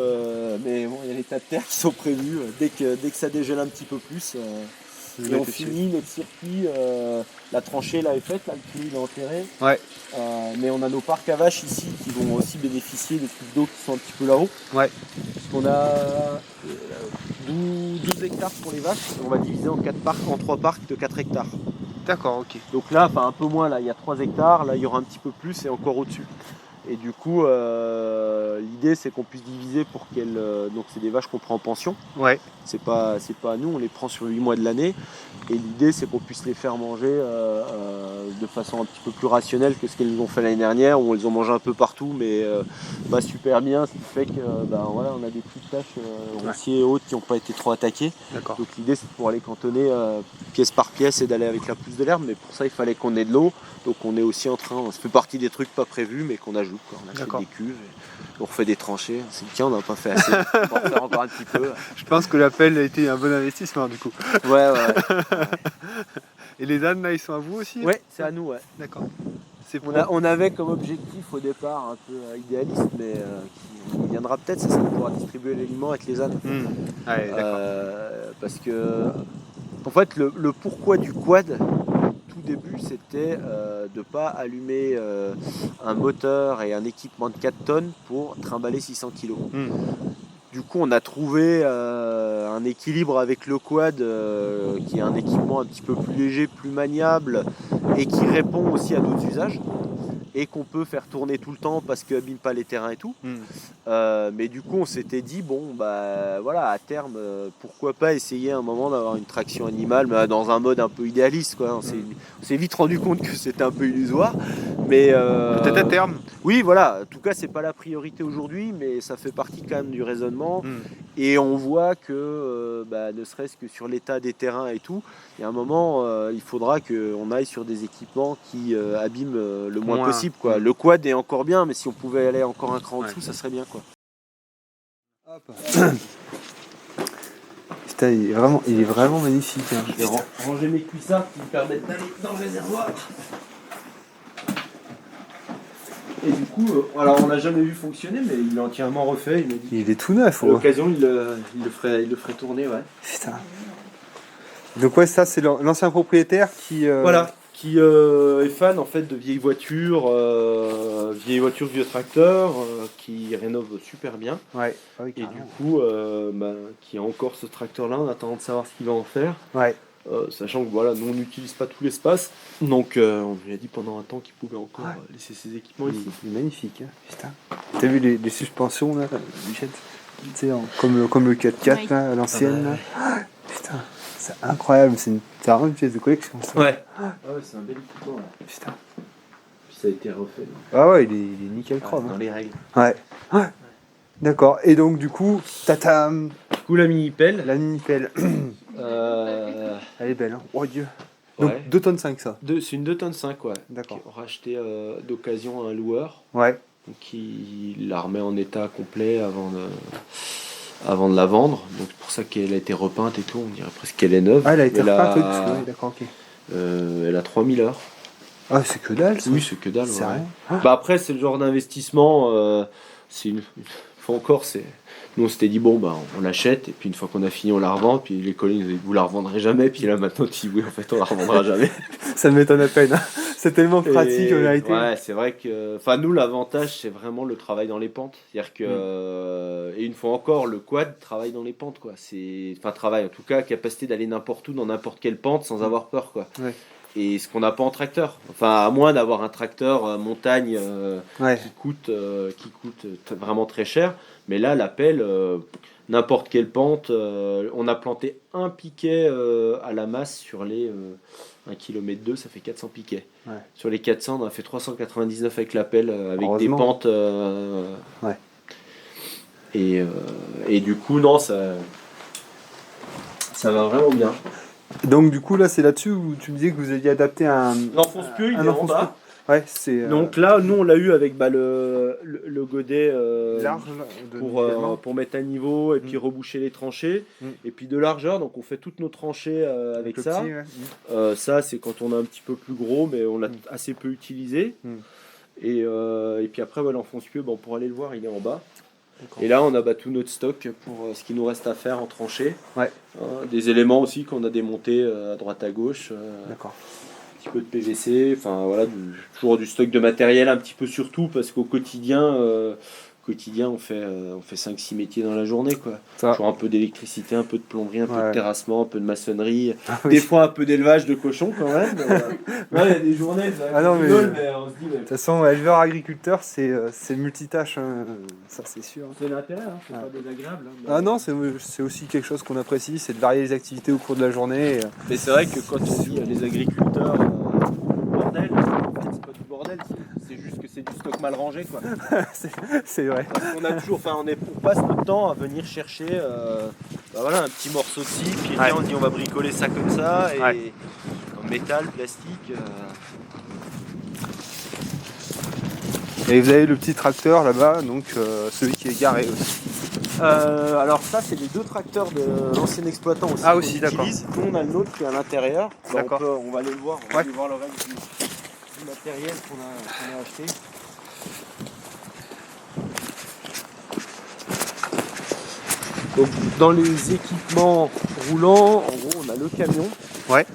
mais bon, il y a les tas de terre qui sont prévus dès que ça dégèle un petit peu plus. Et on finit notre circuit, la tranchée là est faite, là, le clou il est enterré. Mais on a nos parcs à vaches ici qui vont aussi bénéficier des trucs d'eau qui sont un petit peu là-haut. On a 12 hectares pour les vaches, on va diviser en 3 parcs de 4 hectares. D'accord, ok. Donc là, un peu moins, là il y a 3 hectares, là il y aura un petit peu plus et encore au-dessus. Et du coup, l'idée c'est qu'on puisse diviser pour qu'elles. Donc c'est des vaches qu'on prend en pension. C'est pas à nous, on les prend sur 8 mois de l'année. Et l'idée c'est qu'on puisse les faire manger de façon un petit peu plus rationnelle que ce qu'elles nous ont fait l'année dernière, où elles ont mangé un peu partout, mais pas super bien, ce qui fait que on a des petites taches ronciers et autres qui n'ont pas été trop attaquées. Donc l'idée c'est de pouvoir les cantonner pièce par pièce et d'aller avec la pousse de l'herbe, mais pour ça il fallait qu'on ait de l'eau. Donc on est aussi en train, ça fait partie des trucs pas prévus mais qu'on ajoute. On achète des cuves, on refait des tranchées. C'est tiens, on n'a pas fait assez, on va en faire encore un petit peu. Je pense que l'appel a été un bon investissement du coup. Ouais. Et les ânes là, ils sont à vous aussi? Ouais, c'est à nous, D'accord. On avait comme objectif au départ un peu idéaliste, mais qui viendra peut-être, c'est ça, de pouvoir distribuer l'aliment avec les ânes. Parce que en fait le pourquoi du quad tout début c'était de ne pas allumer un moteur et un équipement de 4 tonnes pour trimballer 600 kg. Du coup on a trouvé un équilibre avec le quad qui est un équipement un petit peu plus léger, plus maniable et qui répond aussi à d'autres usages et qu'on peut faire tourner tout le temps parce qu'il n'abîme pas les terrains et tout. Mais du coup on s'était dit à terme pourquoi pas essayer un moment d'avoir une traction animale mais dans un mode un peu idéaliste quoi. On s'est vite rendu compte que c'était un peu illusoire, mais peut-être à terme. Oui voilà, en tout cas c'est pas la priorité aujourd'hui, mais ça fait partie quand même du raisonnement. Et on voit que ne serait-ce que sur l'état des terrains et tout, il y a un moment il faudra qu'on aille sur des équipements qui abîment le moins possible quoi. Le quad est encore bien, mais si on pouvait aller encore un cran en dessous, ça serait bien quoi. Hop. Putain, il est vraiment magnifique. Je vais ranger mes cuissards qui me permettent d'aller dans le réservoir. Et du coup, alors on l'a jamais vu fonctionner, mais il est entièrement refait. Il est tout neuf. À l'occasion, il le ferait tourner, ouais. Putain. Donc ça c'est l'ancien propriétaire qui. Voilà. Qui est fan en fait de vieilles voitures, vieux tracteurs, qui rénove super bien. Et du coup, qui a encore ce tracteur-là, on attend de savoir ce qu'il va en faire. Sachant que nous on n'utilise pas tout l'espace, donc on lui a dit pendant un temps qu'il pouvait encore laisser ses équipements ici. Il est magnifique, hein. Putain. T'as vu les suspensions là, Michel, comme le 4x4 là, à l'ancienne là. Putain. C'est incroyable, c'est vraiment une pièce de collection. Ça. Ouais. C'est un bel équipement. Là. Putain. Puis ça a été refait. Ah ouais, il est nickel chrome. Dans Hein. les règles. Ouais. D'accord. Et donc, du coup, t'as Du coup, la mini-pelle. la mini-pelle. Euh... Elle est belle, hein. Oh Dieu. Donc, Ouais. 2 tonnes 5, ça. C'est une 2 tonnes 5, ouais. D'accord. On a acheté d'occasion à un loueur. Ouais. Donc, qui la remet en état complet avant de la vendre. Donc, c'est pour ça qu'elle a été repeinte et tout. On dirait presque qu'elle est neuve. Ah, elle a été Mais repeinte, oui, parce que- oui, d'accord, ok. elle a 3000 heures. Ah, c'est que dalle, ça. Oui, c'est que dalle. C'est ouais. rien. Bah après, c'est le genre d'investissement. C'est une fois encore, c'est. Nous, on s'était dit, bon, bah, on l'achète, et puis une fois qu'on a fini, on la revend. Puis les collègues nous disaient, vous la revendrez jamais. Puis là, maintenant, tu dis, oui, en fait, on la revendra jamais. Ça m'étonne à peine. Hein. C'est tellement pratique, Et, en vérité. Ouais, c'est vrai que. Enfin, nous, l'avantage, c'est vraiment le travail dans les pentes. C'est-à-dire que. Et une fois encore, le quad travaille dans les pentes, quoi. Enfin, travail, en tout cas, capacité d'aller n'importe où, dans n'importe quelle pente, sans avoir peur, quoi. Ouais. Et ce qu'on n'a pas en tracteur. Enfin, à moins d'avoir un tracteur montagne Ouais. qui coûte vraiment très cher. Mais là, la pelle, n'importe quelle pente, on a planté un piquet à la masse sur les 1,2 km, ça fait 400 piquets. Ouais. Sur les 400, on a fait 399 avec la pelle, avec des Heureusement. pentes. Ouais. Et du coup, non, ça va vraiment bien. Donc, du coup, là, c'est là-dessus où tu me disais que vous aviez adapté un. L'enfonce-pieu, il un est en enfonce-pieu. bas. Ouais, c'est. Donc là, nous, on l'a eu avec le godet large, là, de nivellement. pour mettre à niveau et puis reboucher les tranchées. Et puis de largeur, donc on fait toutes nos tranchées avec le ça. petit, ouais. Ça, c'est quand on a un petit peu plus gros, mais on l'a assez peu utilisé. Et puis après, l'enfonce-pieu, pour aller le voir, il est en bas. D'accord. Et là, on a tout notre stock pour ce qu'il nous reste à faire en tranchée. Ouais. Des éléments aussi qu'on a démontés à droite à gauche. D'accord. Un petit peu de PVC, enfin voilà, toujours du stock de matériel un petit peu surtout parce qu'au quotidien, on fait 5-6 métiers dans la journée, quoi. Ça. Toujours un peu d'électricité, un peu de plomberie, un peu de Ouais. terrassement, un peu de maçonnerie, Ah, oui. des fois un peu d'élevage de cochons quand même. Il y a des journées, ça, Ah non, mais- on se dit, De toute façon, éleveur-agriculteur, c'est multitâche, hein. Ça c'est sûr. c'est l'intérêt, hein, c'est Ah. pas désagréable. Hein, Ah non, c'est aussi quelque chose qu'on apprécie, c'est de varier les activités au cours de la journée. Et, Mais c'est vrai que quand on dit les agriculteurs, bordel, en fait, c'est pas du bordel, c'est juste que c'est du stock mal rangé, quoi. c'est vrai. Parce qu'on a toujours, on passe notre temps à venir chercher un petit morceau de scie, puis Ouais. tiens, on se dit on va bricoler ça comme ça, et Ouais. en métal, plastique. Et vous avez le petit tracteur là-bas, donc celui qui est garé aussi. Alors ça, c'est les deux tracteurs de l'ancien exploitant aussi. Ah, qu'on aussi, d'accord. utilise. Nous, on a le nôtre qui est à l'intérieur. D'accord. On va aller le voir, on va Ouais. aller voir le reste du matériel qu'on a acheté. Donc, dans les équipements roulants, en gros, on a le camion. Ouais.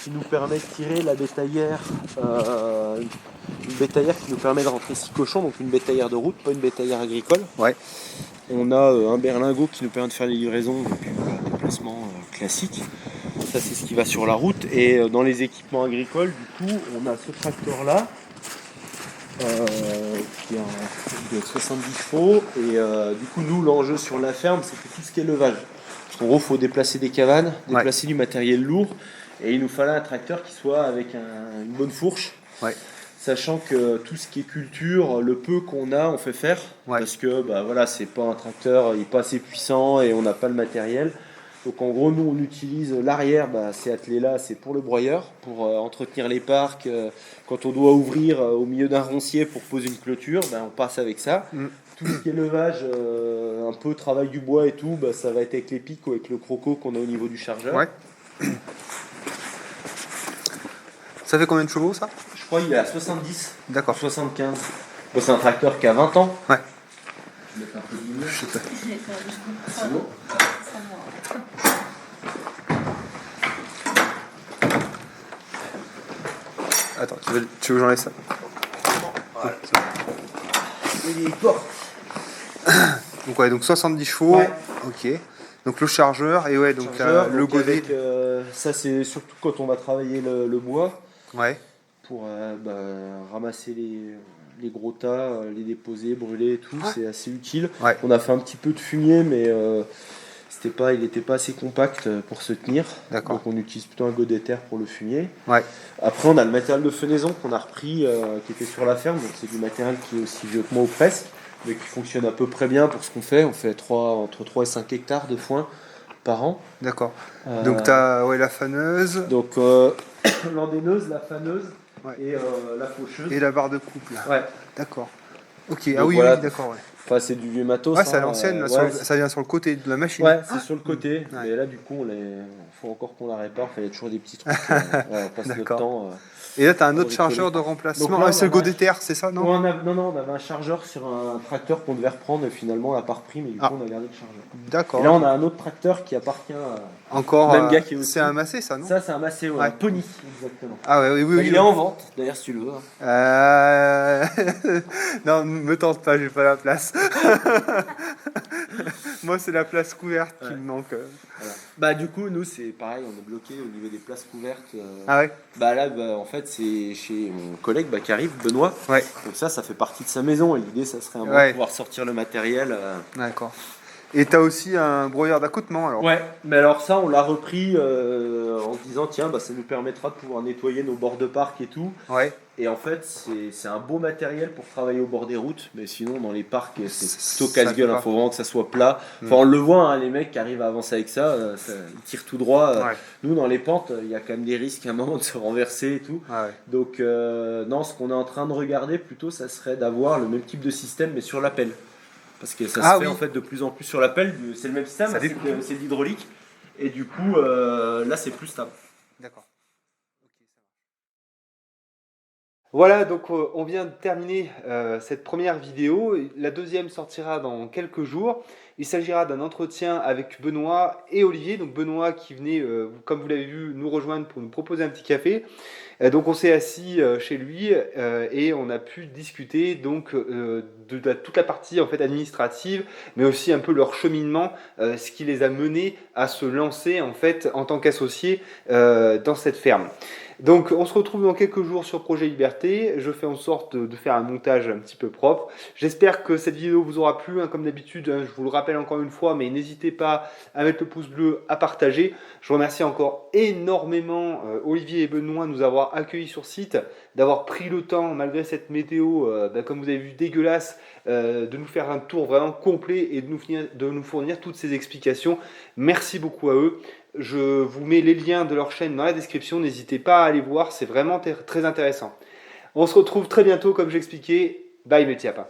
Qui nous permet de tirer la bétaillère. Une bétaillère qui nous permet de rentrer 6 cochons, donc une bétaillère de route, pas une bétaillère agricole. Ouais. On a un berlingot qui nous permet de faire les livraisons et puis des placements classiques. Ça, c'est ce qui va sur la route. Et dans les équipements agricoles, du coup, on a ce tracteur-là, qui a 70 chevaux. Et du coup, nous, l'enjeu sur la ferme, c'est tout ce qui est levage. En gros, il faut déplacer des cabanes, déplacer du matériel lourd. Et il nous fallait un tracteur qui soit avec une bonne fourche. Ouais. Sachant que tout ce qui est culture, le peu qu'on a, on fait faire. Ouais. Parce que c'est pas un tracteur, il n'est pas assez puissant et on n'a pas le matériel. Donc en gros, nous on utilise l'arrière, ces attelés-là, c'est pour le broyeur, pour entretenir les parcs. Quand on doit ouvrir au milieu d'un roncier pour poser une clôture, on passe avec ça. Tout ce qui est levage, un peu travail du bois et tout, ça va être avec les pics ou avec le croco qu'on a au niveau du chargeur. Ouais. Ça fait combien de chevaux ça? Je crois qu'il est à 70. D'accord. 75. C'est un tracteur qui a 20 ans. Ouais. Je vais mettre un peu de lumière. Je sais pas. C'est bon. Attends, tu veux que j'enlève ça? Voilà. Il porte. Donc ouais, donc 70 chevaux. Ouais. Ok. Donc le chargeur et ouais, donc Chargeur, le donc godet. avec, ça c'est surtout quand on va travailler le bois Ouais. pour ramasser les gros tas, les déposer, brûler et tout, Ouais. c'est assez utile. Ouais. On a fait un petit peu de fumier, mais il n'était pas assez compact pour se tenir. D'accord. Donc on utilise plutôt un godéter pour le fumier. Ouais. Après on a le matériel de fenaison qu'on a repris, qui était sur la ferme. Donc c'est du matériel qui est aussi vieux que moi ou presque, mais qui fonctionne à peu près bien pour ce qu'on fait. On fait entre 3 et 5 hectares de foin par an. D'accord. Donc tu as la faneuse. Donc l'andaineuse, la faneuse et la faucheuse. Et la barre de couple. Ouais. D'accord. Ok, Donc, ah oui, voilà. oui, d'accord. Ouais. Enfin, c'est du vieux matos. Ouais, c'est à l'ancienne, ça vient sur le côté de la machine. Ouais, c'est sur le côté. Ouais. Mais là, du coup, faut encore qu'on la répare. Enfin, il y a toujours des petits trucs. On passe notre temps. Et là, tu as un autre Pour chargeur de Donc remplacement. là, Ah, c'est le on a- godéter, c'est ça, non? on avait un chargeur sur un tracteur qu'on devait reprendre. Et finalement, on l'a pas repris, mais du coup, on a gardé le chargeur. D'accord. Et là, on a un autre tracteur qui appartient à. Encore, Même gars qui est au-dessus. c'est un Massey, ça, non? Ça, c'est un Massey, Ouais. Pony, exactement. Ah ouais, oui, oui. Bah, oui, il est en vente, d'ailleurs, si tu le veux. Non, me tente pas, j'ai pas la place. Moi, c'est la place couverte qui me manque. Voilà. Bah, du coup, nous, c'est pareil, on est bloqué au niveau des places couvertes. Ah ouais? Bah là, en fait, c'est chez mon collègue qui arrive, Benoît. Ouais. Donc ça fait partie de sa maison. Et l'idée, ça serait un moment Ouais. de pouvoir sortir le matériel. D'accord. Et t'as aussi un broyeur d'accotement, alors? Ouais, mais alors ça, on l'a repris en se disant, tiens, ça nous permettra de pouvoir nettoyer nos bords de parc et tout. Ouais. Et en fait, c'est un beau matériel pour travailler au bord des routes. Mais sinon, dans les parcs, c'est plutôt Ça casse-gueule. fait Il pas. faut vraiment que ça soit plat. Enfin, on le voit, les mecs qui arrivent à avancer avec ça, ils tirent tout droit. Ouais. Nous, dans les pentes, il y a quand même des risques à un moment de se renverser et tout. Ah ouais. Donc, non, ce qu'on est en train de regarder plutôt, ça serait d'avoir le même type de système, mais sur la pelle. Parce que ça se fait en fait de plus en plus sur la pelle. C'est le même système, Ça c'est découpe. c'est de l'hydraulique. Et du coup, là, c'est plus stable. D'accord. Voilà, donc on vient de terminer cette première vidéo. La deuxième sortira dans quelques jours. Il s'agira d'un entretien avec Benoît et Olivier. Donc Benoît qui venait, comme vous l'avez vu, nous rejoindre pour nous proposer un petit café. Donc on s'est assis chez lui et on a pu discuter donc de toute la partie en fait administrative, mais aussi un peu leur cheminement, ce qui les a menés à se lancer en fait en tant qu'associés dans cette ferme. Donc on se retrouve dans quelques jours sur Projet Liberté. Je fais en sorte de faire un montage un petit peu propre. J'espère que cette vidéo vous aura plu, comme d'habitude, je vous le rappelle encore une fois, mais n'hésitez pas à mettre le pouce bleu, à partager. Je remercie encore énormément Olivier et Benoît de nous avoir accueillis sur site, d'avoir pris le temps, malgré cette météo, comme vous avez vu, dégueulasse, de nous faire un tour vraiment complet et de nous fournir toutes ces explications. Merci beaucoup à eux. Je vous mets les liens de leur chaîne dans la description, n'hésitez pas à aller voir, c'est vraiment très intéressant. On se retrouve très bientôt comme j'expliquais. Bye mes petits lapins.